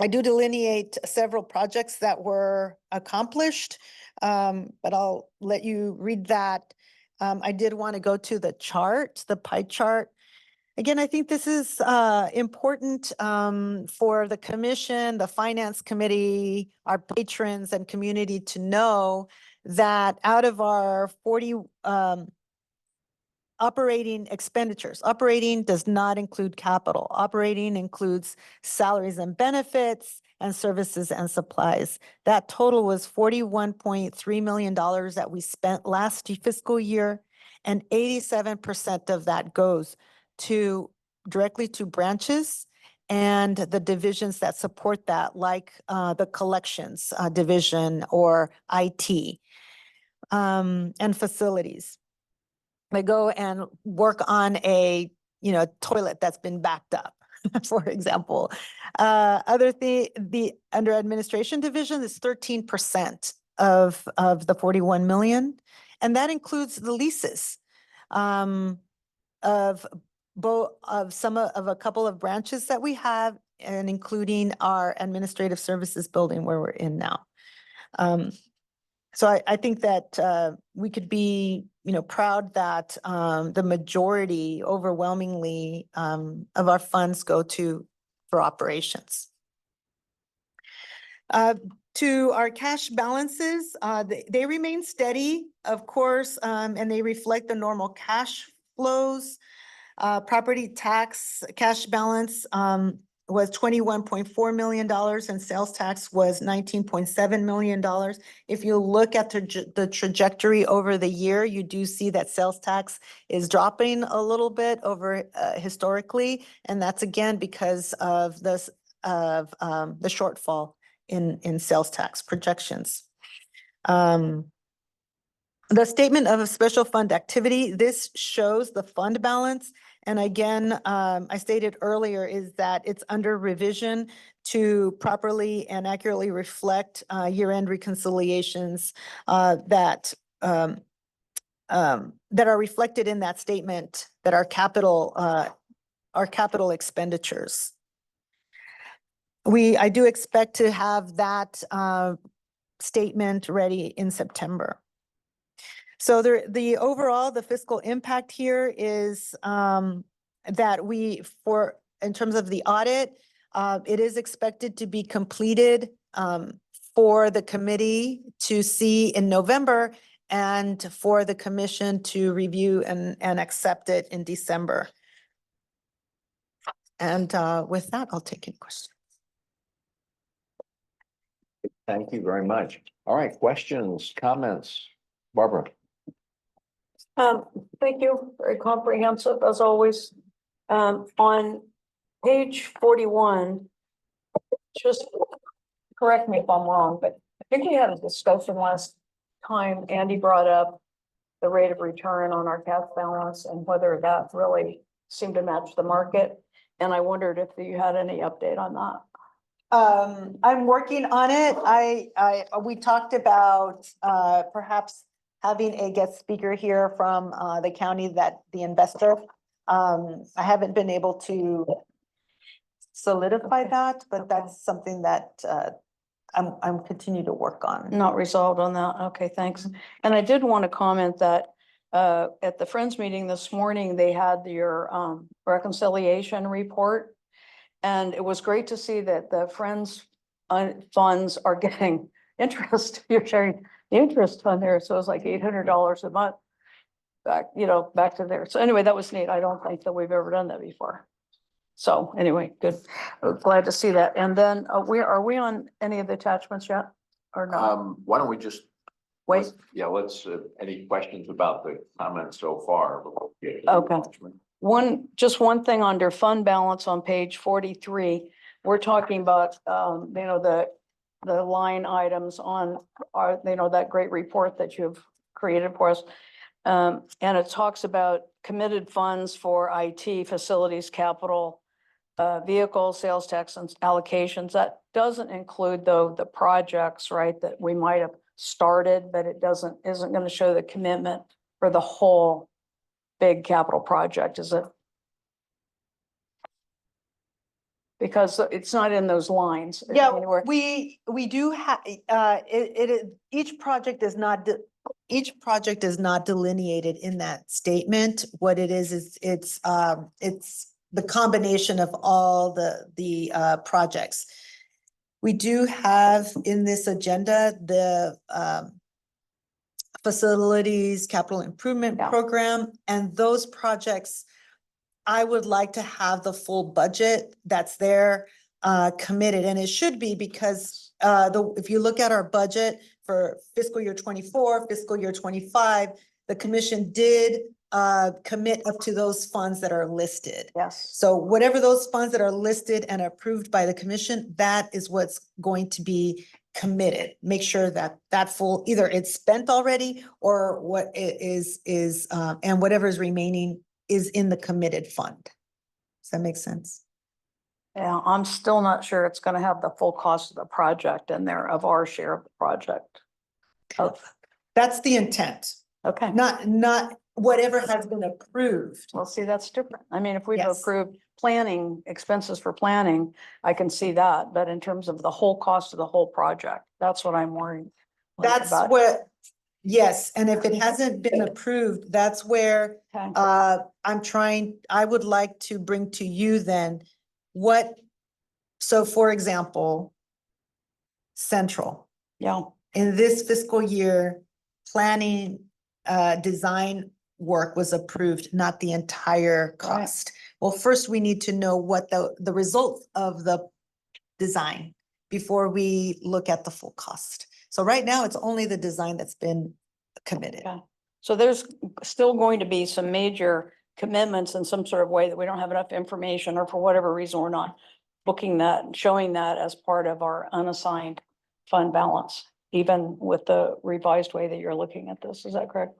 do delineate several projects that were accomplished, but I'll let you read that. I did want to go to the chart, the pie chart. Again, I think this is important for the commission, the finance committee, our patrons and community to know that out of our 40 operating expenditures, operating does not include capital. Operating includes salaries and benefits and services and supplies. That total was $41.3 million that we spent last fiscal year, and 87% of that goes directly to branches and the divisions that support that, like the collections division or IT and facilities. They go and work on a toilet that's been backed up, for example. The under administration division is 13% of the 41 million, and that includes the leases of a couple of branches that we have, and including our administrative services building where we're in now. So I think that we could be, proud that the majority, overwhelmingly, of our funds go for operations. To our cash balances, they remain steady, of course, and they reflect the normal cash flows. Property tax cash balance was $21.4 million and sales tax was $19.7 million. If you look at the trajectory over the year, you do see that sales tax is dropping a little bit over historically. And that's again because of this, of the shortfall in sales tax projections. The statement of a special fund activity, this shows the fund balance. And again, I stated earlier is that it's under revision to properly and accurately reflect year-end reconciliations that are reflected in that statement that are capital expenditures. I do expect to have that statement ready in September. So the overall, the fiscal impact here is that in terms of the audit, it is expected to be completed for the committee to see in November and for the commission to review and accept it in December. And with that, I'll take any questions. Thank you very much. All right, questions, comments? Barbara? Thank you. Very comprehensive as always. On page 41, just correct me if I'm wrong, but I think we had a discussion last time. Andy brought up the rate of return on our cash balance and whether that really seemed to match the market. And I wondered if you had any update on that. I'm working on it. We talked about perhaps having a guest speaker here from the county the investor. I haven't been able to solidify that, but that's something that I'm continue to work on. Not resolved on that. Okay, thanks. And I did want to comment that at the Friends meeting this morning, they had your reconciliation report. And it was great to see that the Friends funds are getting interest. You're sharing the interest on there. So it's like $800 a month back to there. So anyway, that was neat. I don't think that we've ever done that before. So anyway, good. Glad to see that. And then are we on any of the attachments yet or not? Why don't we just Wait. Yeah, let's, any questions about the comments so far? Okay. Just one thing under fund balance on page 43, we're talking about, the line items on that great report that you've created for us. And it talks about committed funds for IT, facilities, capital, vehicle, sales tax and allocations. That doesn't include though the projects, right, that we might have started, but it isn't going to show the commitment for the whole big capital project, is it? Because it's not in those lines. Yeah, anywhere. we do have, each project is not delineated in that statement. What it is it's the combination of all the projects. We do have in this agenda the facilities capital improvement program, and those projects, I would like to have the full budget that's there committed, and it should be because if you look at our budget for fiscal year 24, fiscal year 25, the commission did commit up to those funds that are listed. Yes. So whatever those funds that are listed and approved by the commission, that is what's going to be committed. Make sure that that full, either it's spent already or what it is and whatever is remaining is in the committed fund. Does that make sense? Yeah, I'm still not sure it's going to have the full cost of the project in there of our share of the project. Oh, that's the intent. Okay. Not whatever has been approved. Well, see, that's different. I mean, if we've Yes. approved planning, expenses for planning, I can see that. But in terms of the whole cost of the whole project, that's what I'm worried That's about. what, yes, and if it hasn't been approved, that's where Okay. I would like to bring to you then so for example, Central, Yeah. in this fiscal year, planning, design work was approved, not the entire cost. Well, first we need to know what the result of the design before we look at the full cost. So right now, it's only the design that's been committed. Okay. So there's still going to be some major commitments in some sort of way that we don't have enough information, or for whatever reason, we're not booking that, and showing that as part of our unassigned fund balance, even with the revised way that you're looking at this. Is that correct?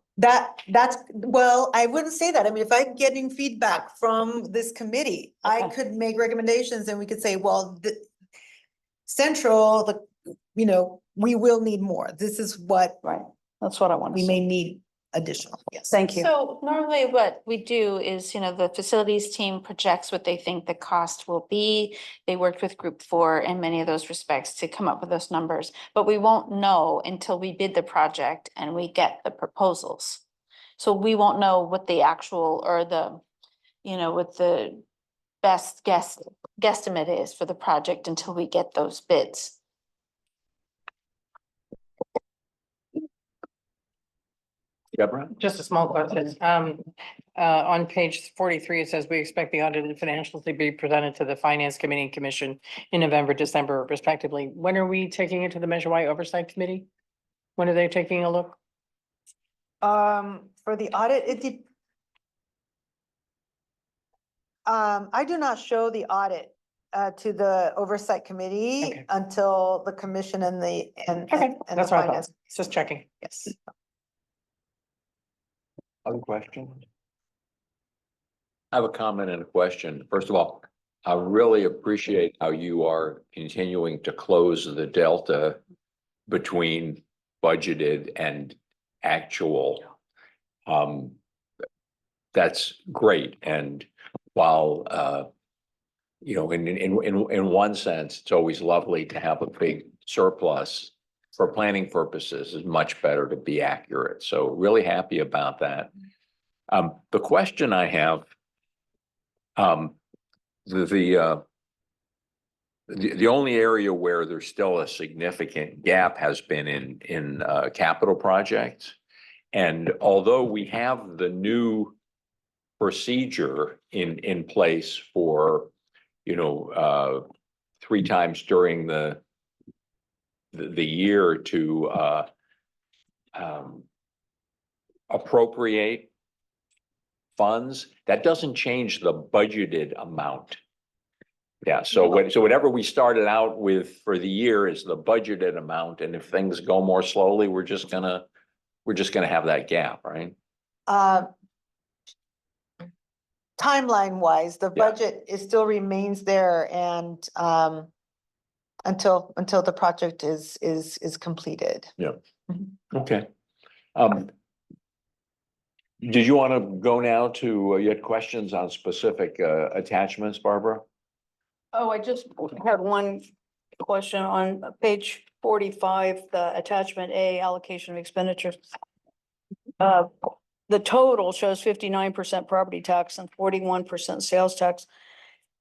Well, I wouldn't say that. I mean, if I'm getting feedback from this committee, I Okay. could make recommendations and we could say, well, the central, we will need more. This is what Right. That's what I want to we say. may need additional. Yes. Thank you. So normally what we do is, the facilities team projects what they think the cost will be. They worked with group 4 in many of those respects to come up with those numbers, but we won't know until we bid the project and we get the proposals. So we won't know what the actual or what the best guesstimate is for the project until we get those bids. Deborah? Just a small question. On page 43, it says we expect the audited financials to be presented to the Finance Committee and Commission in November, December respectively. When are we taking it to the Measure Y Oversight Committee? When are they taking a look? For the audit, I do not show the audit to the oversight committee Okay. until the commission and the Okay, and that's the what I thought. finance. Just checking. Yes. Other questions? I have a comment and a question. First of all, I really appreciate how you are continuing to close the delta between budgeted and actual. That's great. And while, in one sense, it's always lovely to have a big surplus. For planning purposes, it's much better to be accurate. So really happy about that. The question I have, the only area where there's still a significant gap has been in capital projects. And although we have the new procedure in place for, 3 times during the year to appropriate funds, that doesn't change the budgeted amount. Yeah, so whatever we started out with for the year is the budgeted amount, and if things go more slowly, we're just gonna have that gap, right? Timeline wise, the Yeah. budget still remains there and until the project is completed. Okay. Did you want to go now to, you had questions on specific attachments, Barbara? Oh, I just had one question on page 45, the attachment A, allocation of expenditures. The total shows 59% property tax and 41% sales tax.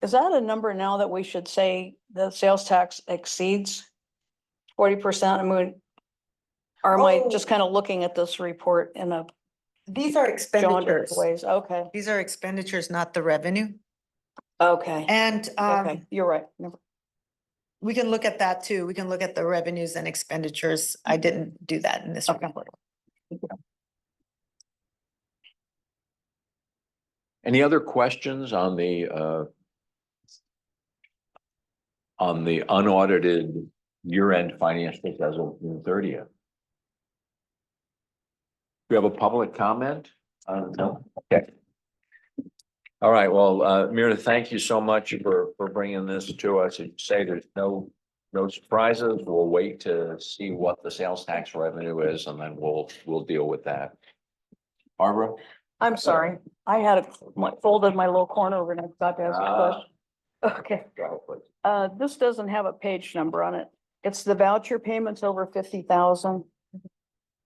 Is that a number now that we should say the sales tax exceeds 40%? I mean, or am I just kind of looking at this report in a These are jaundiced expenditures. ways? Okay, These are expenditures, not the revenue. okay, And okay, you're right. we can look at that too. We can look at the revenues and expenditures. I didn't do that in this Okay. report. Any other questions on the unaudited year-end financials as of June 30th? Do you have a public comment? No? Okay. All right, well, Mira, thank you so much for bringing this to us. You say there's no surprises. We'll wait to see what the sales tax revenue is, and then we'll deal with that. Barbara? I'm sorry, I had folded my little corner over and I forgot to ask a question. Okay, this doesn't have a page number on it. It's the voucher payments over 50,000.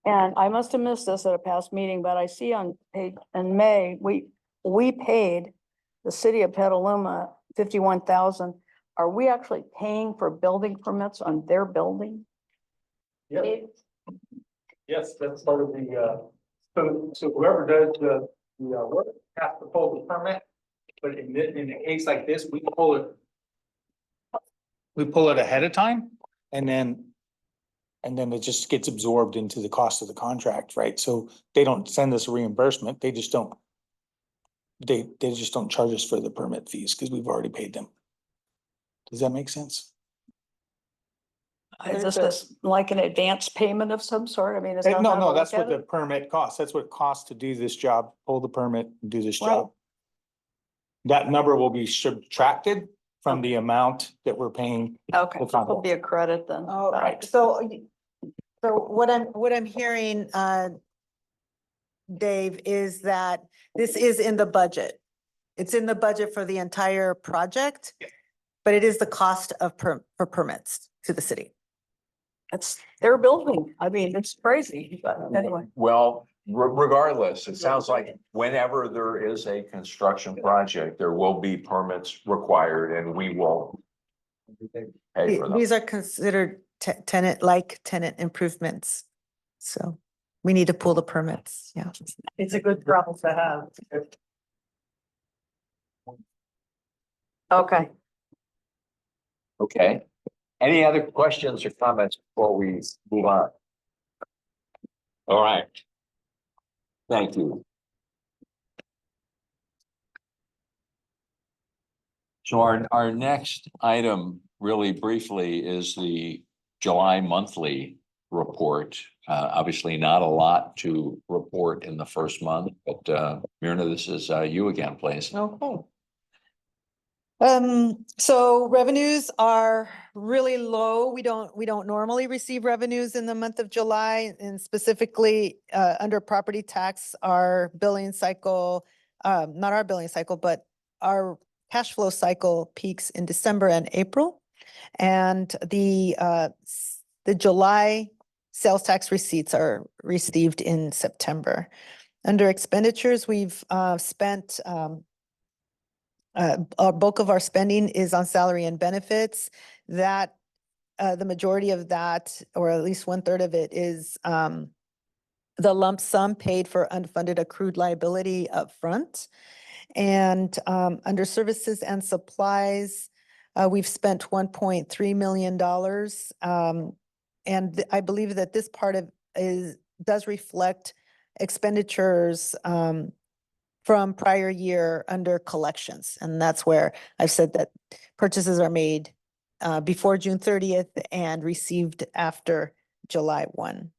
And I must have missed this at a past meeting, but I see on page, in May, we paid the city of Petaluma 51,000. Are we actually paying for building permits on their building? Yes, that's part of So whoever does the work has to pull the permit, but in a case like this, we pull it. We pull it ahead of time and then it just gets absorbed into the cost of the contract, right? So they don't send us a reimbursement, they just don't. They just don't charge us for the permit fees because we've already paid them. Does that make sense? Is this like an advance payment of some sort? I mean, is that No, how to no, that's look what at the it? permit costs. That's what it costs to do this job, pull the permit and do this Right. job. That number will be subtracted from the amount that we're paying. Okay, the so it'll contract. be a credit then. Oh, Right. so what I'm hearing, Dave, is that this is in the budget. It's in the budget for the entire project, but it is the cost of for permits to the city. It's their building. I mean, it's crazy, but anyway. Well, regardless, it sounds like whenever there is a construction project, there will be permits required and we will pay for them. These are considered tenant improvements. So we need to pull the permits, yeah. It's a good problem to have. Okay. Okay. Any other questions or comments before we move on? All right. Thank you. So our next item, really briefly, is the July monthly report. Obviously not a lot to report in the first month, but Myrna, this is you again, please. Okay. So revenues are really low. We don't normally receive revenues in the month of July, and specifically under property tax, our billing cycle, not our billing cycle, but our cash flow cycle peaks in December and April. And the July sales tax receipts are received in September. Under expenditures, we've spent our bulk of our spending is on salary and benefits. That the majority of that, or at least 1/3 of it, is the lump sum paid for unfunded accrued liability upfront. And under services and supplies, we've spent $1.3 million. And I believe that this part of does reflect expenditures from prior year under collections. And that's where I've said that purchases are made before June 30th and received after July 1.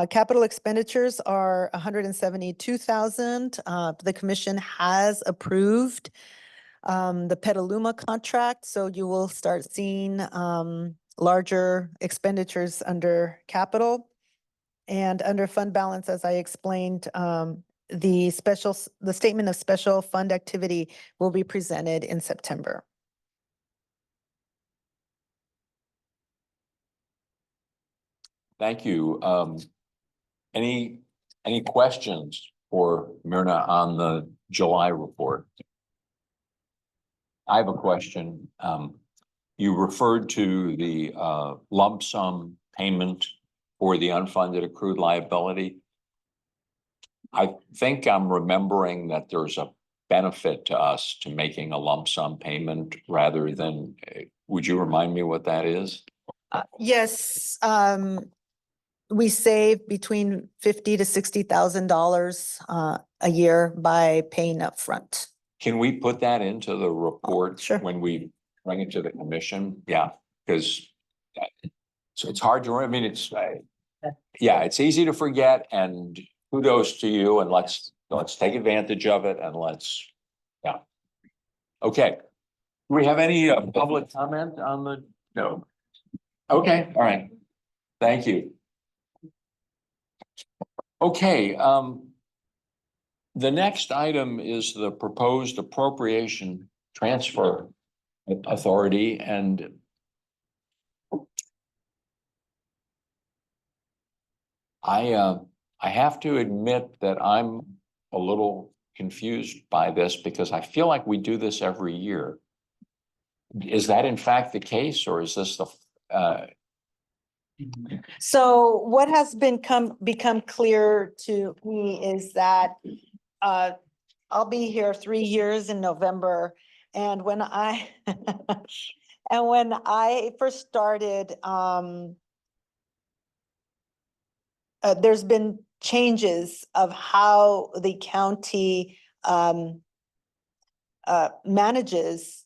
Capital expenditures are $172,000. The commission has approved the Petaluma contract, so you will start seeing larger expenditures under capital. And under fund balance, as I explained, the statement of special fund activity will be presented in September. Thank you. Any questions for Myrna on the July report? I have a question. You referred to the lump sum payment for the unfunded accrued liability. I think I'm remembering that there's a benefit to us to making a lump sum payment rather than, would you remind me what that is? Yes, we save between $50,000 to $60,000 a year by paying upfront. Can we put that into the report Sure. when we bring it to the commission? Yeah, because so it's hard to, I mean, it's, yeah, it's easy to forget, and kudos to you, and let's take advantage of it, and yeah. Okay. Do we have any public comment on the, no? Okay, all right. Thank you. Okay, the next item is the proposed appropriation transfer authority, and I have to admit that I'm a little confused by this because I feel like we do this every year. Is that in fact the case, or is this the So what has become clear to me is that I'll be here 3 years in November. And when I and when I first started, there's been changes of how the county manages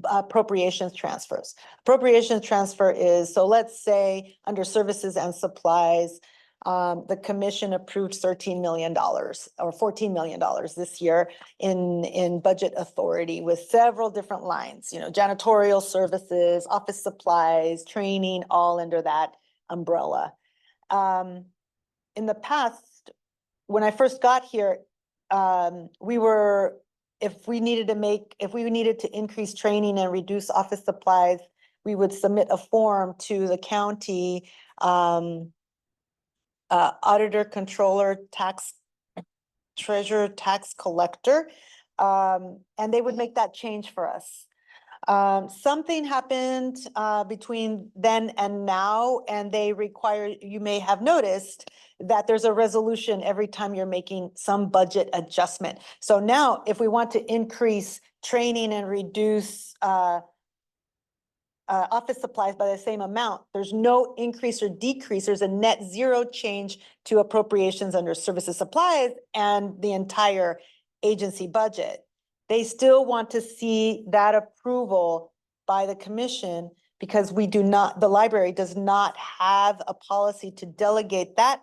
appropriations transfers. Appropriations transfer is, so let's say under services and supplies, the commission approved $13 million or $14 million this year in budget authority with several different lines, janitorial services, office supplies, training, all under that umbrella. In the past, when I first got here, if we needed to increase training and reduce office supplies, we would submit a form to the county auditor, controller, tax treasurer, tax collector, and they would make that change for us. Something happened between then and now, and they require, you may have noticed that there's a resolution every time you're making some budget adjustment. So now if we want to increase training and reduce office supplies by the same amount, there's no increase or decrease. There's a net zero change to appropriations under services supplies and the entire agency budget. They still want to see that approval by the commission because the library does not have a policy to delegate that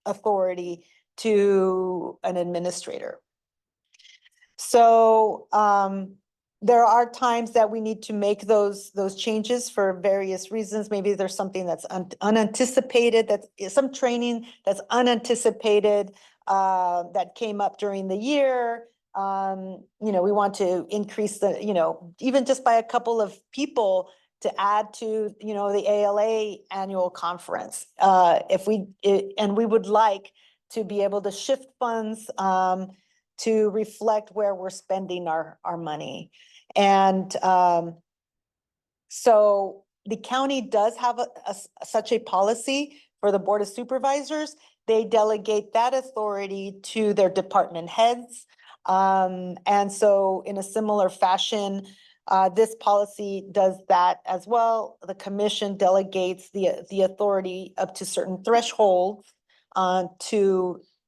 authority to an administrator. So there are times that we need to make those changes for various reasons. Maybe there's something that's unanticipated, some training that's unanticipated that came up during the year. We want to increase even just by a couple of people to add to, the ALA annual conference. And we would like to be able to shift funds to reflect where we're spending our money. And so the county does have such a policy for the Board of Supervisors. They delegate that authority to their department heads. And so in a similar fashion, this policy does that as well. The commission delegates the authority up to certain thresholds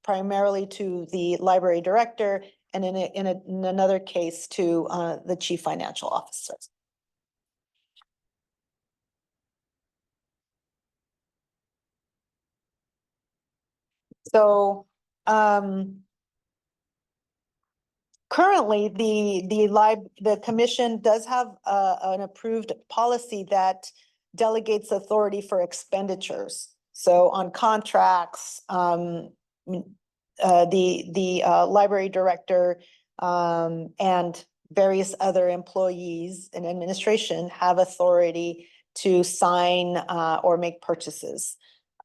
primarily to the library director, and in another case to the chief financial officer. So currently, the commission does have an approved policy that delegates authority for expenditures. So on contracts, the library director and various other employees and administration have authority to sign or make purchases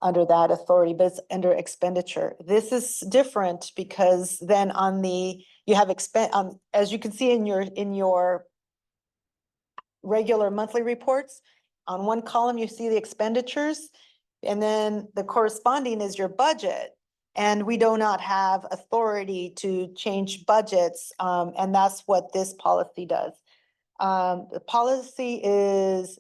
under that authority, but it's under expenditure. This is different because then you have as you can see in your regular monthly reports, on one column you see the expenditures, and then the corresponding is your budget. And we do not have authority to change budgets, and that's what this policy does. The policy is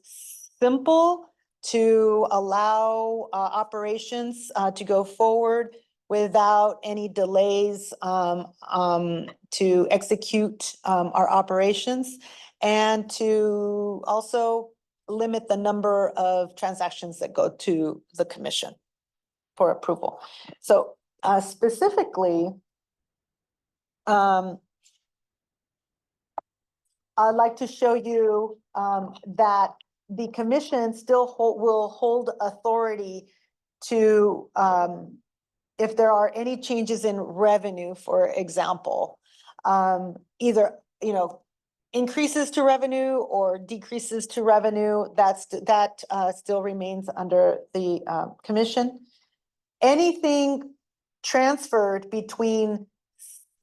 simple to allow operations to go forward without any delays to execute our operations, and to also limit the number of transactions that go to the commission for approval. So specifically, I'd like to show you that the commission still will hold authority to, if there are any changes in revenue, for example, either, increases to revenue or decreases to revenue, that still remains under the commission. Anything transferred between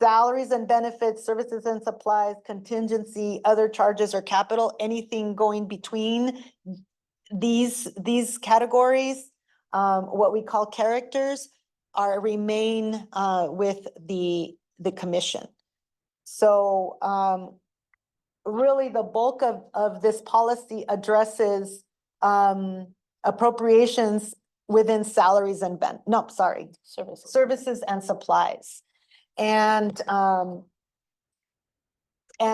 salaries and benefits, services and supplies, contingency, other charges or capital, anything going between these categories, what we call characters, remain with the commission. So really the bulk of this policy addresses appropriations within salaries and services and supplies. And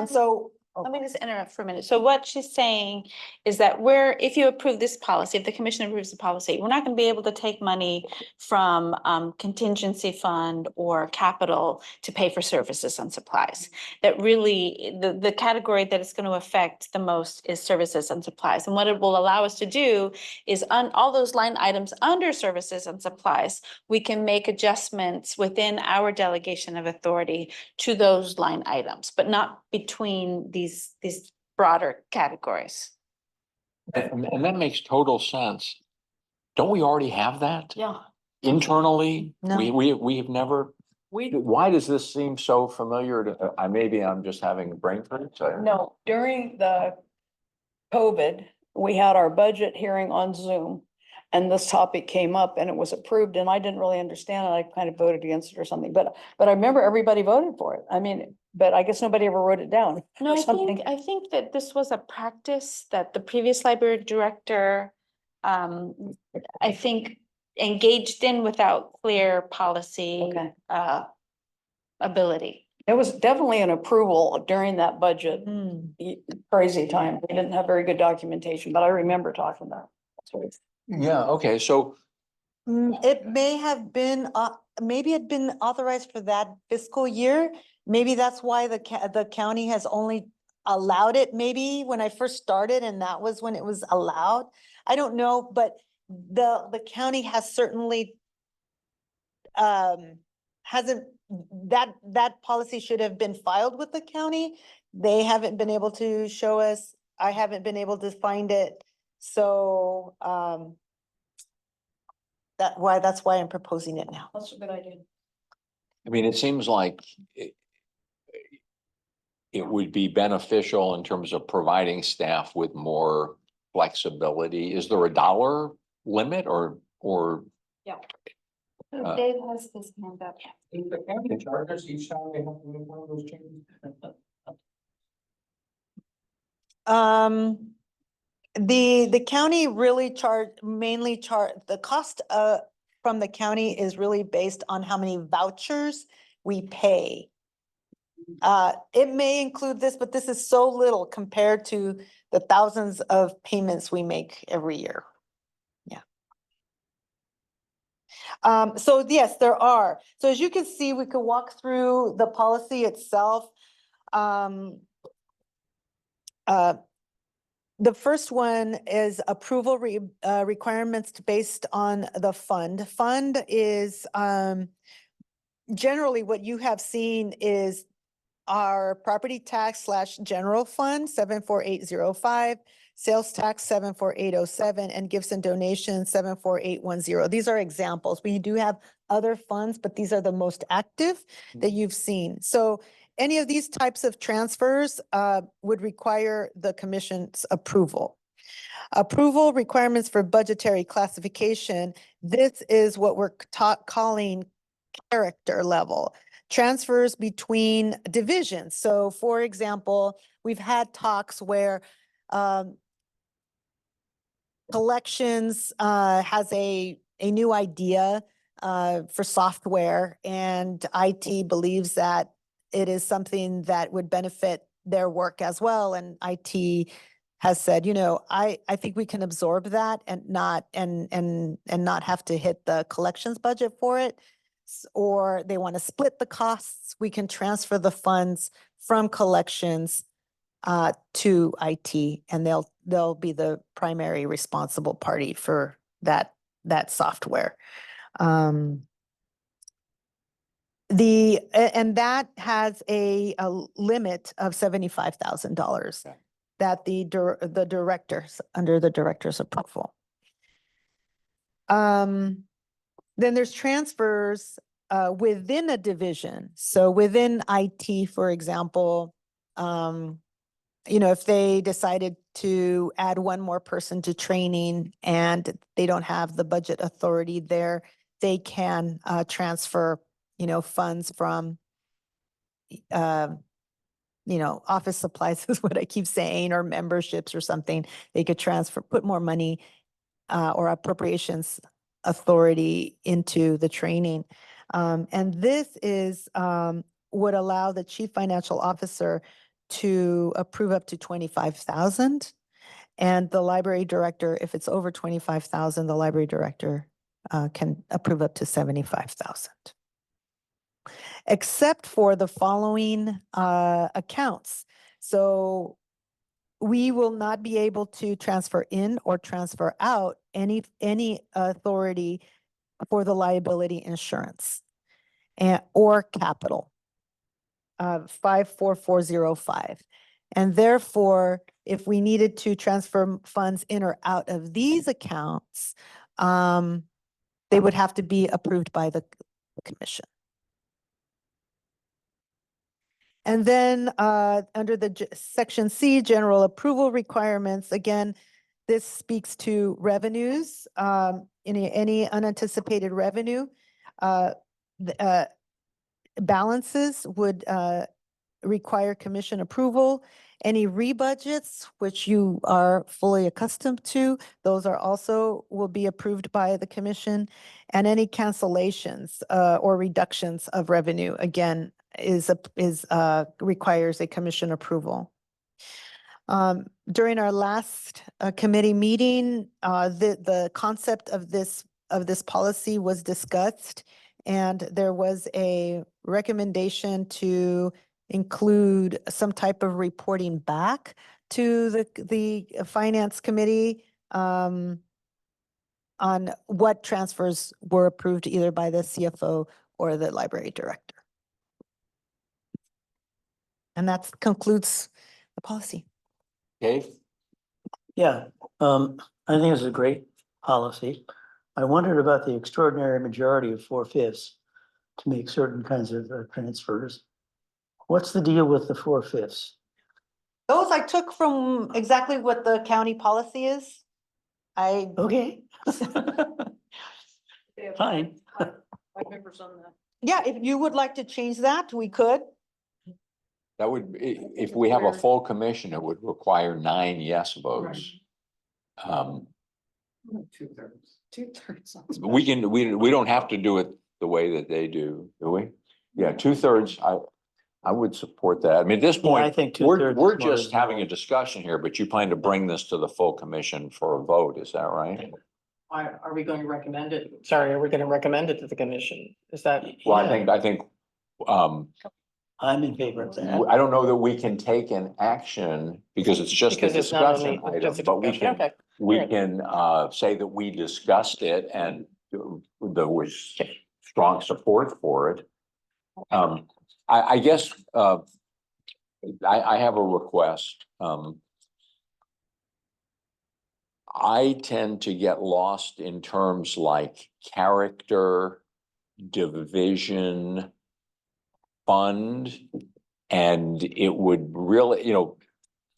so. Let me just interrupt for a minute. So what she's saying is that if you approve this policy, if the commission approves the policy, we're not going to be able to take money from contingency fund or capital to pay for services and supplies. That really, the category that it's going to affect the most is services and supplies. And what it will allow us to do is on all those line items under services and supplies, we can make adjustments within our delegation of authority to those line items, but not between these broader categories. And that makes total sense. Don't we already have that Yeah. internally? No. We have never, why does this seem so familiar to, maybe I'm just having a brain freeze. No, during the COVID, we had our budget hearing on Zoom. And this topic came up and it was approved and I didn't really understand it. I kind of voted against it or something, but I remember everybody voted for it. I mean, but I guess nobody ever wrote it down. No, or something. I think that this was a practice that the previous library director, I think, engaged in without clear policy, Okay. Ability. It was definitely an approval during that budget crazy time. We didn't have very good documentation, but I remember talking about it. Yeah, okay, so It may have been, maybe it'd been authorized for that fiscal year. Maybe that's why the county has only allowed it maybe when I first started and that was when it was allowed. I don't know, but the county has certainly hasn't, that policy should have been filed with the county. They haven't been able to show us. I haven't been able to find it. So that's why I'm proposing it now. That's a good idea. I mean, it seems like it would be beneficial in terms of providing staff with more flexibility. Is there a dollar limit or? Yeah. Dave has his hand up. If the county charges each time they have to make one of those changes. The county really the cost from the county is really based on how many vouchers we pay. It may include this, but this is so little compared to the thousands of payments we make every year. Yeah. So yes, there are. So as you can see, we could walk through the policy itself. The first one is approval requirements based on the fund. Fund is generally what you have seen is our property tax / general fund 74805, sales tax 74807, and gifts and donations 74810. These are examples. We do have other funds, but these are the most active that you've seen. So any of these types of transfers would require the commission's approval. Approval requirements for budgetary classification. This is what we're calling character level. Transfers between divisions. So for example, we've had talks where collections has a new idea for software, and IT believes that it is something that would benefit their work as well. And IT has said, I think we can absorb that and not have to hit the collections budget for it. Or they want to split the costs. We can transfer the funds from collections to IT, and they'll be the primary responsible party for that software. And that has a limit of $75,000 that the directors, under the director's approval. Then there's transfers within a division. So within IT, for example, if they decided to add one more person to training and they don't have the budget authority there, they can transfer, funds from, office supplies is what I keep saying, or memberships or something. They could transfer, put more money or appropriations authority into the training. And this is would allow the chief financial officer to approve up to 25,000. And the library director, if it's over 25,000, the library director can approve up to 75,000. Except for the following accounts. So we will not be able to transfer in or transfer out any authority for the liability insurance or capital. 54405. And therefore, if we needed to transfer funds in or out of these accounts, they would have to be approved by the commission. And then under the section C, general approval requirements, again, this speaks to revenues, any unanticipated revenue. Balances would require commission approval. Any rebudgets, which you are fully accustomed to, those are also will be approved by the commission. And any cancellations or reductions of revenue, again, requires a commission approval. During our last committee meeting, the concept of this policy was discussed, and there was a recommendation to include some type of reporting back to the finance committee on what transfers were approved either by the CFO or the library director. And that concludes the policy. Dave? Yeah, I think it's a great policy. I wondered about the extraordinary majority of 4/5 to make certain kinds of transfers. What's the deal with the 4/5? Those I took from exactly what the county policy is. Okay. Fine. Yeah, if you would like to change that, we could. That would, if we have a full commission, it would require 9 yes votes. Two-thirds. We don't have to do it the way that they do we? Yeah, 2/3, I would support that. I mean, at this Yeah, I point, think we're 2/3 is more just having a reasonable. discussion here, but you plan to bring this to the full commission for a vote, is that right? Are we going to recommend it? Sorry, are we going to recommend it to the commission? Is that? Well, Yeah. I think, I'm in favor of that. I don't know that we can take an action because it's just a Because it's not discussion only item, just a but we discussion. can, Okay. we Right. can say that we discussed it and there was strong support for it. I guess, I have a request. I tend to get lost in terms like character, division, fund, and it would really,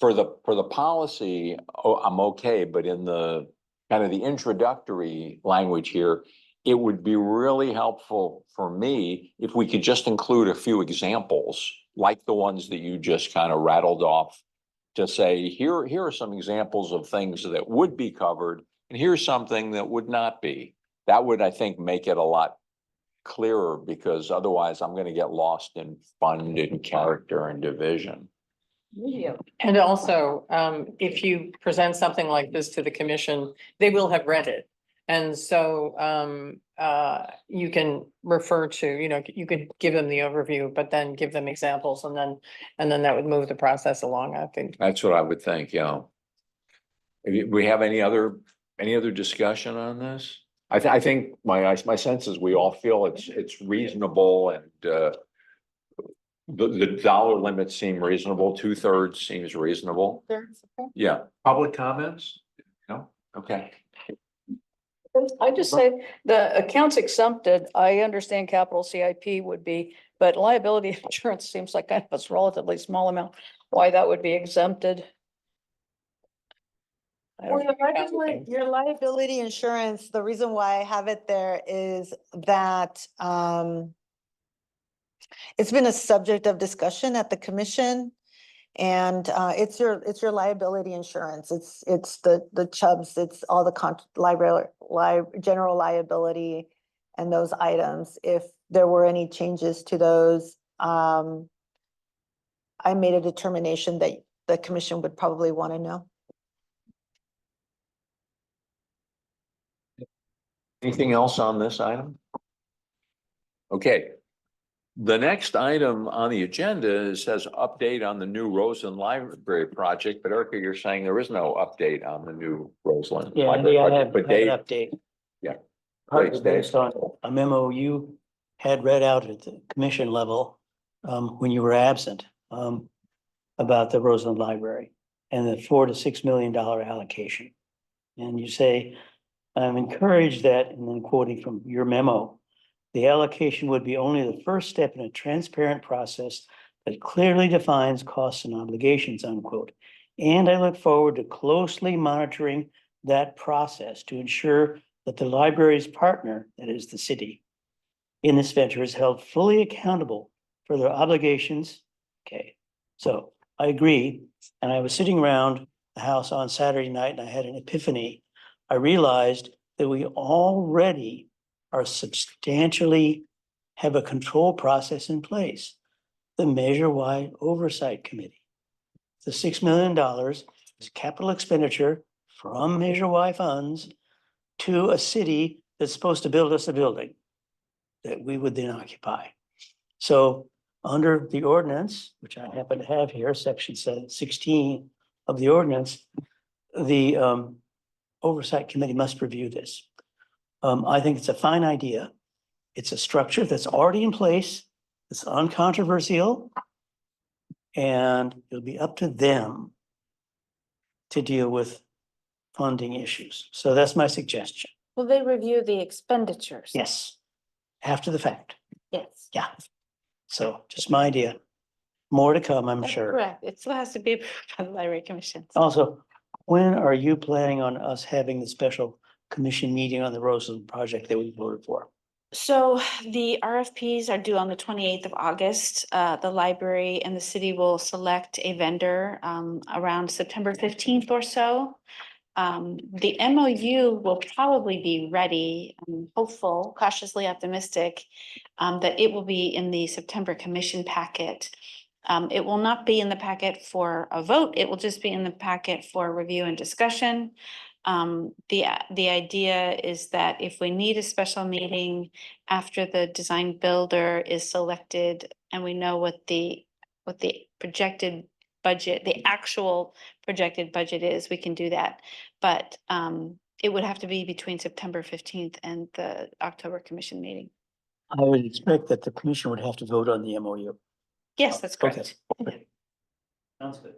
for the policy, I'm okay, but in the kind of the introductory language here, it would be really helpful for me if we could just include a few examples, like the ones that you just kind of rattled off, to say, here are some examples of things that would be covered, and here's something that would not be. That would, I think, make it a lot clearer, because otherwise I'm going to get lost in fund and character and division. And also, if you present something like this to the commission, they will have read it. And so you can refer to, you could give them the overview, but then give them examples, and then that would move the process along, I think. That's what I would think, yeah. We have any other discussion on this? I think my sense is we all feel it's reasonable, and the dollar limits seem reasonable. 2/3 seems reasonable. Yeah. Public comments? No? Okay. I just say the accounts exempted, I understand capital CIP would be, but liability insurance seems like kind of a relatively small amount. why that would be exempted. I Well, don't know. your liability insurance, the reason why I have it there is that it's been a subject of discussion at the commission. And it's your liability insurance. It's the Chubbs, it's all the general liability and those items. If there were any changes to those, I made a determination that the commission would probably want to know. Anything else on this item? Okay. The next item on the agenda says update on the new Roseland Library project, but Erica, you're saying there is no update on the new Roseland. Yeah, Library I project, have but an Dave, update. Yeah. Partly Please, Dave. based on a memo you had read out at the commission level when you were absent about the Roseland Library and the $4 to $6 million allocation. And you say, I'm encouraged that, and then quoting from your memo, the allocation would be only the first step in a transparent process that clearly defines costs and obligations, unquote. And I look forward to closely monitoring that process to ensure that the library's partner, that is the city, in this venture is held fully accountable for their obligations. Okay, so I agree. And I was sitting around the house on Saturday night and I had an epiphany. I realized that we already are substantially have a control process in place. The Measure-wide Oversight Committee. The $6 million is capital expenditure from Measure-wide funds to a city that's supposed to build us a building that we would then occupy. So under the ordinance, which I happen to have here, section 16 of the ordinance, the Oversight Committee must review this. I think it's a fine idea. It's a structure that's already in place. It's uncontroversial. And it'll be up to them to deal with funding issues. So that's my suggestion. Will they review the expenditures? Yes, after the fact. Yes. Yeah. So just my idea. More to come, I'm That's sure. correct. It still has to be approved by the library commission. Also, when are you planning on us having the special commission meeting on the Roseland project that we voted for? So the RFPs are due on the 28th of August. The library and the city will select a vendor around September 15th or so. The MOU will probably be ready, I'm hopeful, cautiously optimistic, that it will be in the September commission packet. It will not be in the packet for a vote. It will just be in the packet for review and discussion. The idea is that if we need a special meeting after the design builder is selected and we know what the projected budget, the actual projected budget is, we can do that. But it would have to be between September 15th and the October commission meeting. I would expect that the commission would have to vote on the MOU. Yes, that's correct. Okay. Sounds good.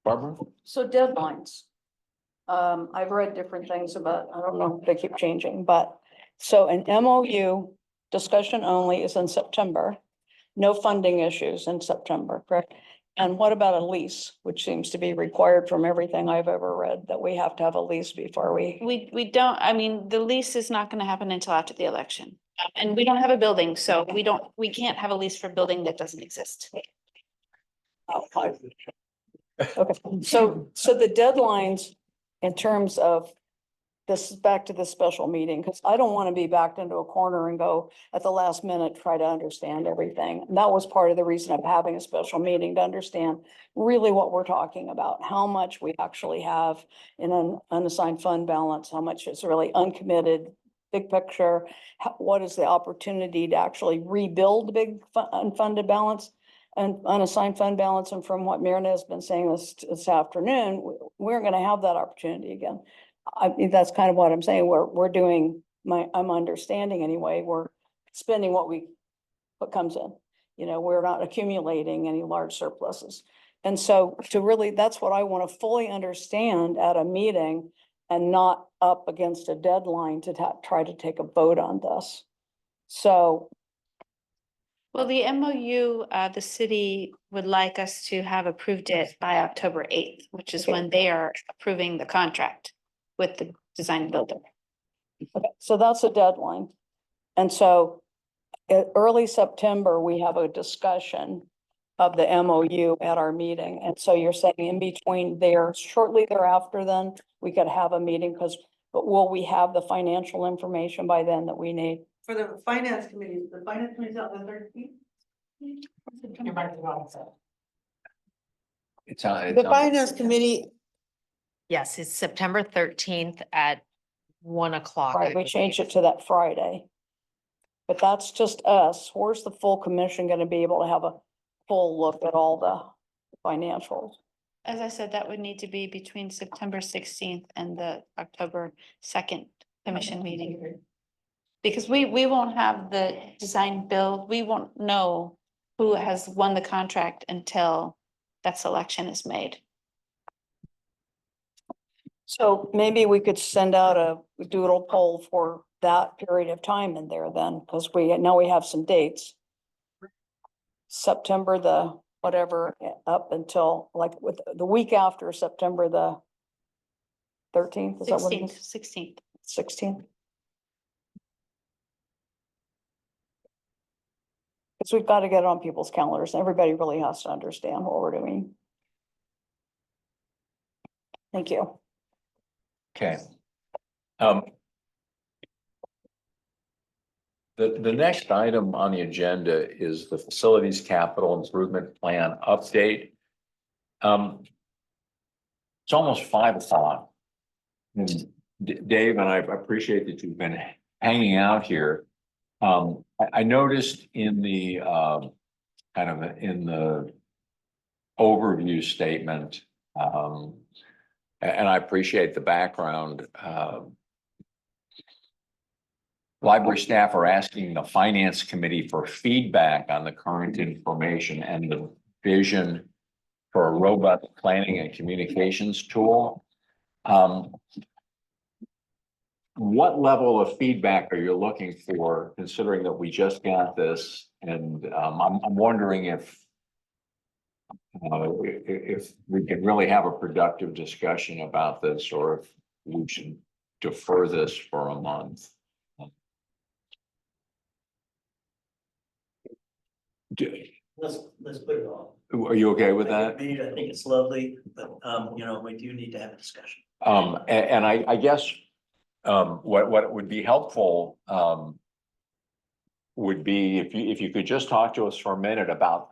Barbara? So deadlines. I've read different things about, I don't know, they keep changing, but so an MOU discussion only is in September. No funding issues in September, correct? And what about a lease, which seems to be required from everything I've ever read, that we have to have a lease before we. We don't, I mean, the lease is not going to happen until after the election. And we don't have a building, so we can't have a lease for a building that doesn't exist. Okay, so the deadlines in terms of this is back to the special meeting, because I don't want to be backed into a corner and go at the last minute, try to understand everything. And that was part of the reason of having a special meeting, to understand really what we're talking about, how much we actually have in an unassigned fund balance, how much is really uncommitted, big picture, what is the opportunity to actually rebuild the big unfunded balance and unassigned fund balance. And from what Marina has been saying this afternoon, we're going to have that opportunity again. I mean, that's kind of what I'm saying. We're doing I'm understanding anyway, we're spending what comes in. You know, we're not accumulating any large surpluses. And so that's what I want to fully understand at a meeting and not up against a deadline to try to take a vote on this. So Well, the MOU, the city would like us to have approved it by October 8th, which is when they are approving the contract with the design builder. Okay, so that's a deadline. And so early September, we have a discussion of the MOU at our meeting. And so you're saying in between there, shortly thereafter, then we could have a meeting but will we have the financial information by then that we need? For the finance committee, the finance committee on the 13th? It's on. The finance committee, Yes, it's September 13th at 1 o'clock. I Right, we changed believe. it to that Friday. But that's just us. Where's the full commission gonna be able to have a full look at all the financials? As I said, that would need to be between September 16th and the October 2nd commission meeting. Because we won't have the design build, we won't know who has won the contract until that selection is made. So maybe we could send out a doodle poll for that period of time in there then, because now we have some dates. September the whatever, up until like with the week after September the 13th, is that what it is? 16th. 16th. Because we've got to get it on people's calendars. Everybody really has to understand what we're doing. Thank you. Okay. The next item on the agenda is the facilities capital improvement plan update. It's almost 5 o'clock. And Dave, and I appreciate that you've been hanging out here. I noticed in the kind of in the overview statement, and I appreciate the background. Library staff are asking the finance committee for feedback on the current information and the vision for a robust planning and communications tool. What level of feedback are you looking for, considering that we just got this? And I'm wondering if we can really have a productive discussion about this, or if we should defer this for a month. Let's put it on. Are you okay with I that? agree. I think it's lovely, but, we do need to have a discussion. And I guess, what would be helpful, would be if you could just talk to us for a minute about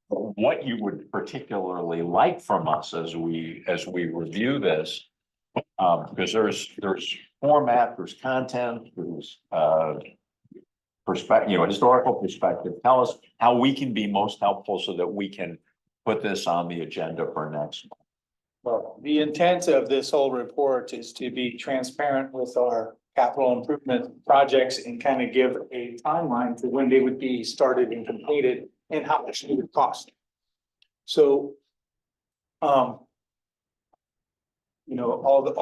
what you would particularly like from us as we review this. Because there's format, there's content, there's, perspective, historical perspective. Tell us how we can be most helpful so that we can put this on the agenda for next month. Well, the intent of this whole report is to be transparent with our capital improvement projects and kind of give a timeline to when they would be started and completed and how much it would cost. So, all the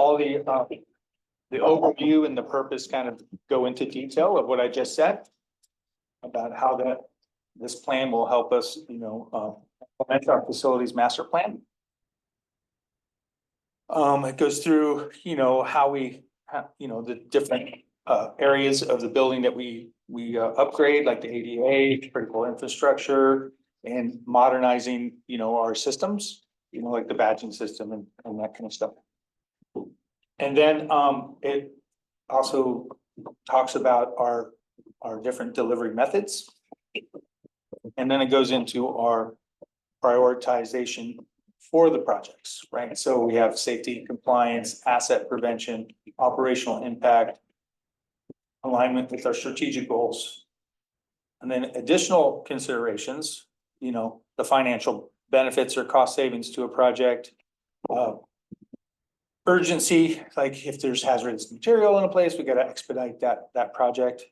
overview and the purpose kind of go into detail of what I just said about how this plan will help us, implement our facilities master plan. It goes through, how we, the different areas of the building that we upgrade, like the ADA, critical infrastructure, and modernizing, our systems, like the badging system and that kind of stuff. And then it also talks about our different delivery methods. And then it goes into our prioritization for the projects, right? So we have safety, compliance, asset prevention, operational impact, alignment with our strategic goals. And then additional considerations, the financial benefits or cost savings to a project. Urgency, like if there's hazardous material in a place, we got to expedite that project.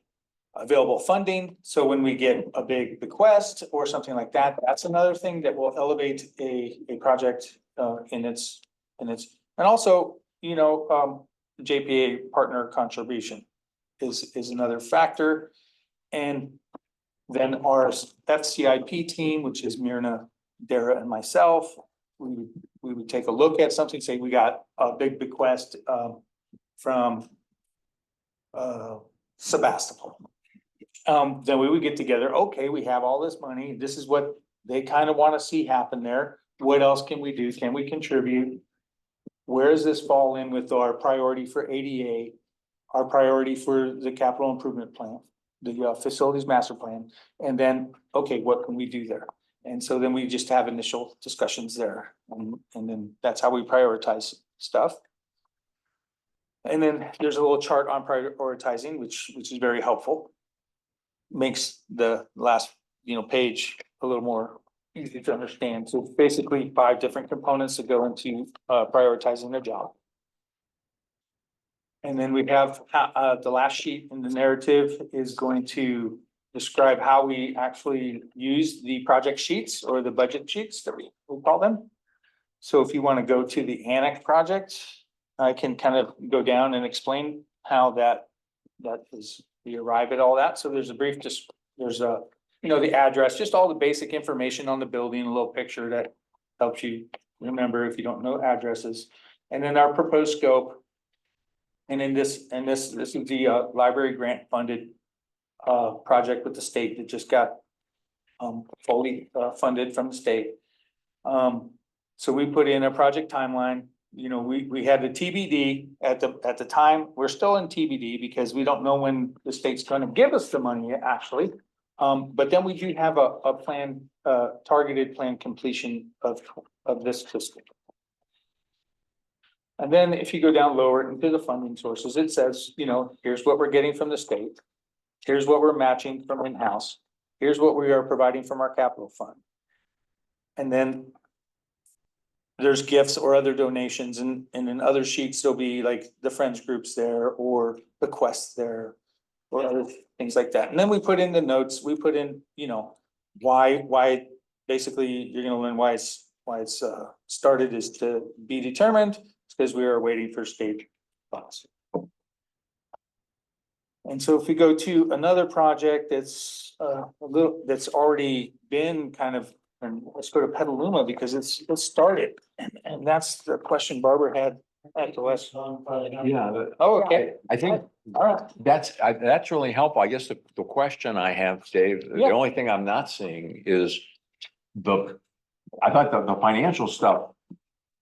Available funding, so when we get a big bequest or something like that, that's another thing that will elevate a project in its, and also, JPA partner contribution is another factor. And Then our FCIP team, which is Myrna, Dara, and myself, we would take a look at something, say we got a big bequest from Sebastopol. Then we would get together, okay, we have all this money, this is what they kind of want to see happen there. What else can we do? Can we contribute? Where does this fall in with our priority for ADA? Our priority for the capital improvement plan, the facilities master plan, and then, okay, what can we do there? And so then we just have initial discussions there, and then that's how we prioritize stuff. And then there's a little chart on prioritizing, which is very helpful. Makes the last, page a little more easy to understand. So it's basically 5 different components that go into prioritizing the job. And then we have the last sheet in the narrative is going to describe how we actually use the project sheets or the budget sheets that we call them. So if you want to go to the annex project, I can kind of go down and explain how that is, we arrive at all that. So there's a brief, there's a, the address, just all the basic information on the building, a little picture that helps you remember if you don't know addresses. And then our proposed scope. And in this is the library grant funded project with the state that just got fully funded from the state. So we put in a project timeline. We had the TBD at the time. We're still in TBD because we don't know when the state's going to give us the money actually. But then we do have a plan, targeted plan completion of this fiscal. And then if you go down lower into the funding sources, it says, here's what we're getting from the state. Here's what we're matching from in-house. Here's what we are providing from our capital fund. And then there's gifts or other donations, and in other sheets, there'll be like the friends groups there or bequests there or other things like that. And then we put in the notes, we put in, why basically you're gonna learn why it's started is to be determined. It's because we are waiting for state funds. And so if we go to another project that's that's already been kind of, and let's go to Petaluma because it's started, and that's the question Barbara had at the last. Yeah. Oh, okay. I think All right. that's really helpful. I guess the question I have, Dave, Yeah. the only thing I'm not seeing is I thought the financial stuff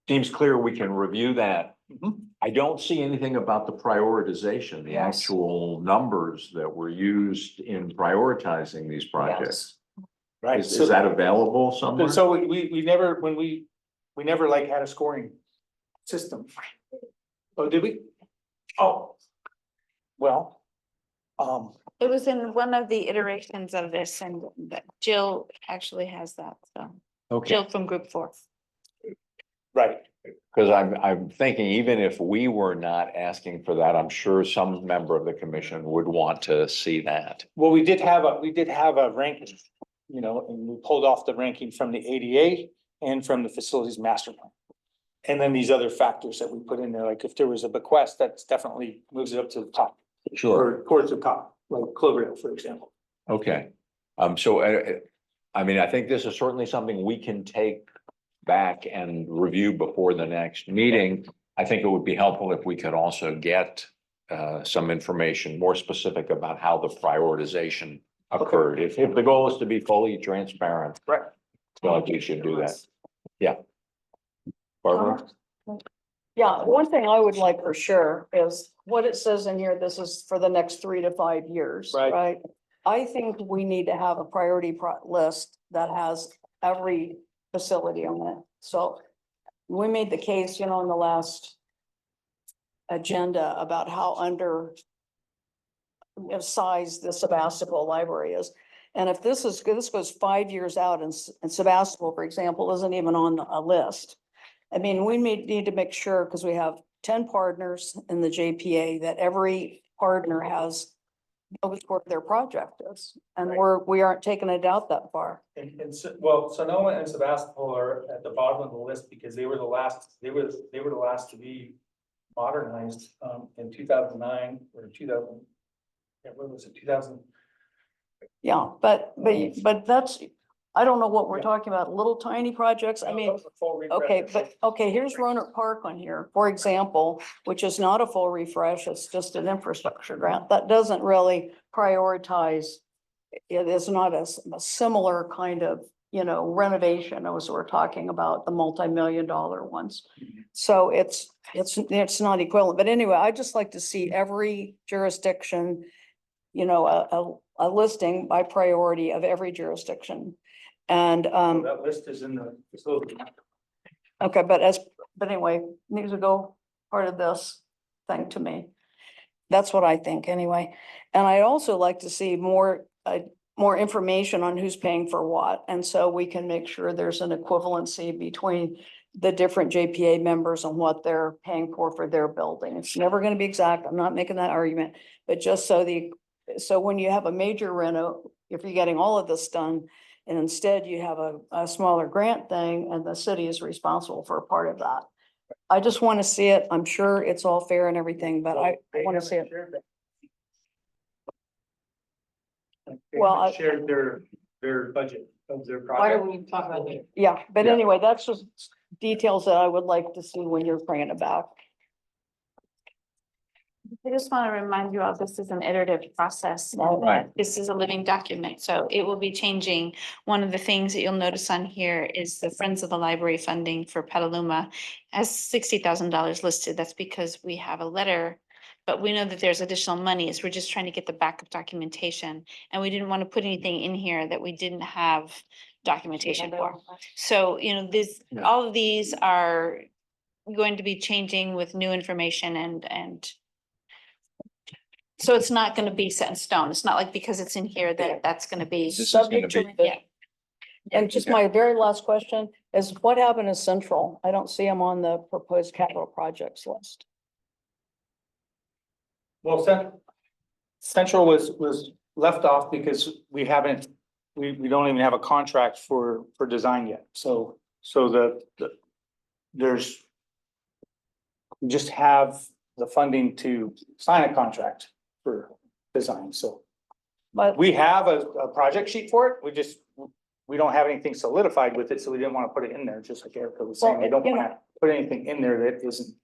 seems clear. We can review that. Mhm. I don't see anything about the prioritization, the Yes. actual numbers that were used in prioritizing these projects. Right. Is that available somewhere? So we never, we never like had a scoring system. Oh, did we? Oh. Well. It was in one of the iterations of this, and that Jill actually has that, so Okay. Jill from group 4. Right. Because I'm thinking even if we were not asking for that, I'm sure some member of the commission would want to see that. Well, we did have a ranking, and we pulled off the ranking from the ADA and from the facilities master plan. And then these other factors that we put in there, like if there was a bequest, that's definitely moves it up to the top. Or towards the top, like Cloverdale, for example. Okay. So I think this is certainly something we can take back and review before the next meeting. I think it would be helpful if we could also get some information more specific about how the prioritization occurred. If the goal is to be fully transparent. Right. So we should do that. Yeah. Barbara? Yeah, one thing I would like for sure is what it says in here, this is for the next 3 to 5 years, Right. right? I think we need to have a priority list that has every facility on it. So we made the case, in the last agenda about how sized the Sebastopol library is. And if this goes 5 years out and Sebastopol, for example, isn't even on a list. I mean, we need to make sure, because we have 10 partners in the JPA, that every partner knows what their project is. And we aren't taking it out that far. And Sonoma and Sebastopol are at the bottom of the list because they were the last, they were the last to be modernized in 2009 or 2000. Yeah, what was it, 2000? Yeah, but that's, I don't know what we're talking about, little tiny projects. I mean, okay, but, okay, here's Roanoke Park on here, for example, which is not a full refresh, it's just an infrastructure grant. That doesn't really prioritize. It is not a similar kind of, you know, renovation as we're talking about the multi-million-dollar ones. So it's not equivalent. But anyway, I just like to see every jurisdiction, you know, a listing by priority of every jurisdiction. And, That list is in the facility. okay, but anyway, needs to go part of this thing to me. That's what I think anyway. And I'd also like to see more information on who's paying for what. And so we can make sure there's an equivalency between the different JPA members and what they're paying for their building. It's never going to be exact. I'm not making that argument, but just so when you have a major reno, if you're getting all of this done, and instead you have a smaller grant thing and the city is responsible for a part of that. I just want to see it. I'm sure it's all fair and everything, but I want to see it. Well, Shared their budget of their Why project. don't we talk about it? yeah, but Yeah. anyway, that's just details that I would like to see when you're bringing it back. I just want to remind you all, this is an iterative process. All and right. that This is a living document, so it will be changing. One of the things that you'll notice on here is the Friends of the Library funding for Petaluma has $60,000 listed. That's because we have a letter. But we know that there's additional monies. We're just trying to get the backup documentation. And we didn't want to put anything in here that we didn't have documentation for. So, you know, Yeah. all of these are going to be changing with new information and so it's not gonna be set in stone. It's not like because it's in here that that's gonna be. This is gonna Subject to be- Yeah. And just my very last question is what happened to Central? I don't see them on the proposed capital projects list. Well, Central was left off because we don't even have a contract for design yet. So there's we just have the funding to sign a contract for design. So But we have a project sheet for it. We don't have anything solidified with it, so we didn't want to put it in there, just like Erica was saying. We don't want to put anything in there that isn't.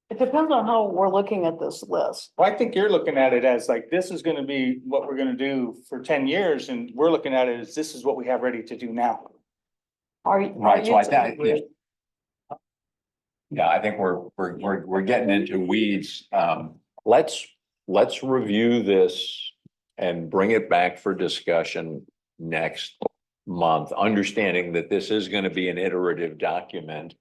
it depends on how we're looking at this list. Well, I think you're looking at it as like, this is gonna be what we're gonna do for 10 years, and we're looking at it as this is what we have ready to do now. Right, so I think we're getting into weeds. Let's review this and bring it back for discussion next month, understanding that this is gonna be an iterative document.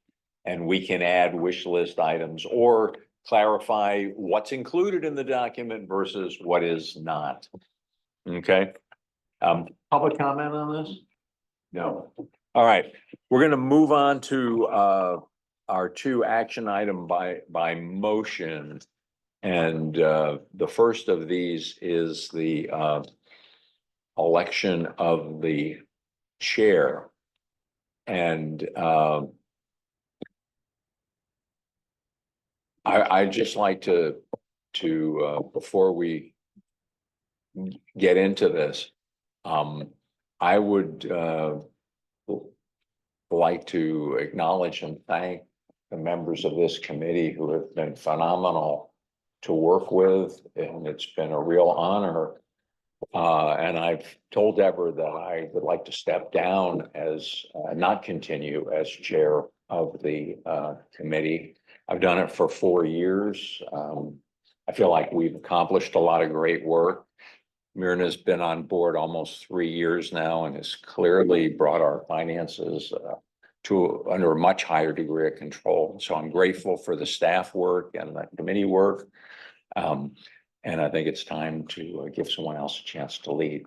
And we can add wish list items or clarify what's included in the document versus what is not. Okay? Public comment on this? No. All right, we're gonna move on to our two action item by motion. And the first of these is the election of the chair. And I'd just like to before we get into this, I would like to acknowledge and thank the members of this committee who have been phenomenal to work with, and it's been a real honor. And I've told Deborah that I would like to step down as, not continue as chair of the committee. I've done it for 4 years. I feel like we've accomplished a lot of great work. Myrna's been on board almost 3 years now and has clearly brought our finances under a much higher degree of control. So I'm grateful for the staff work and the committee work. And I think it's time to give someone else a chance to lead.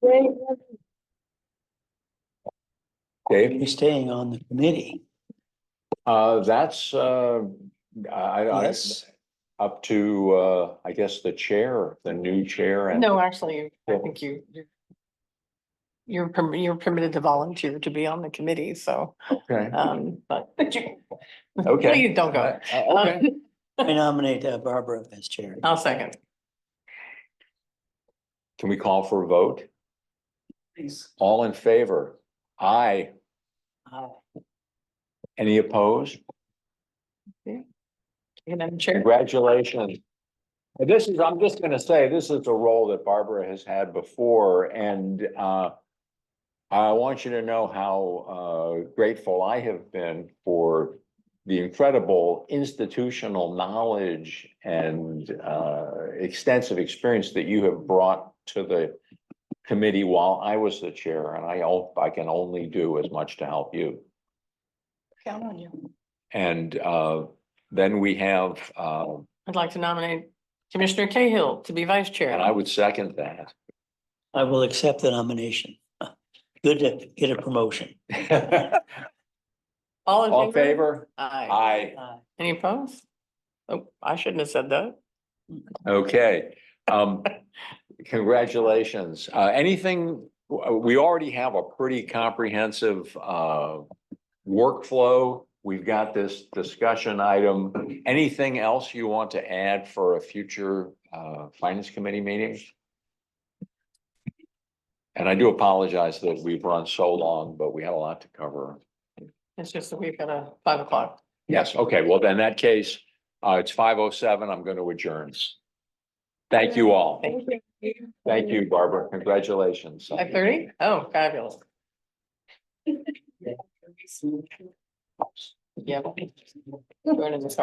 Dave? Be staying on the committee. That's Yes. up to I guess the chair, the new chair. And No, actually, I think you're permitted to volunteer to be on the committee, so, okay. but you. Okay. You don't go. Okay. I nominate Barbara as chair. I'll second. Can we call for a vote? Please. All in favor? Aye. Any opposed? Madam Chair. Congratulations. And this is, I'm just gonna say, this is a role that Barbara has had before, and I want you to know how grateful I have been for the incredible institutional knowledge and extensive experience that you have brought to the committee while I was the chair, and I can only do as much to help you. Count on you. And then we have, I'd like to nominate Commissioner Cahill to be vice chair. and I would second that. I will accept the nomination. Good to get a promotion. All in favor? Aye. Aye. Any opposed? Oh, I shouldn't have said that. Okay. Congratulations. Anything, we already have a pretty comprehensive workflow. We've got this discussion item. Anything else you want to add for a future finance committee meeting? And I do apologize that we've run so long, but we had a lot to cover. It's just that we've got a 5 o'clock. Yes, okay, well, then in that case, it's 5:07. I'm going to adjourn. Thank you all. Thank you. Thank you, Barbara. Congratulations. 5:30? Oh, fabulous. Yeah. Going in the car.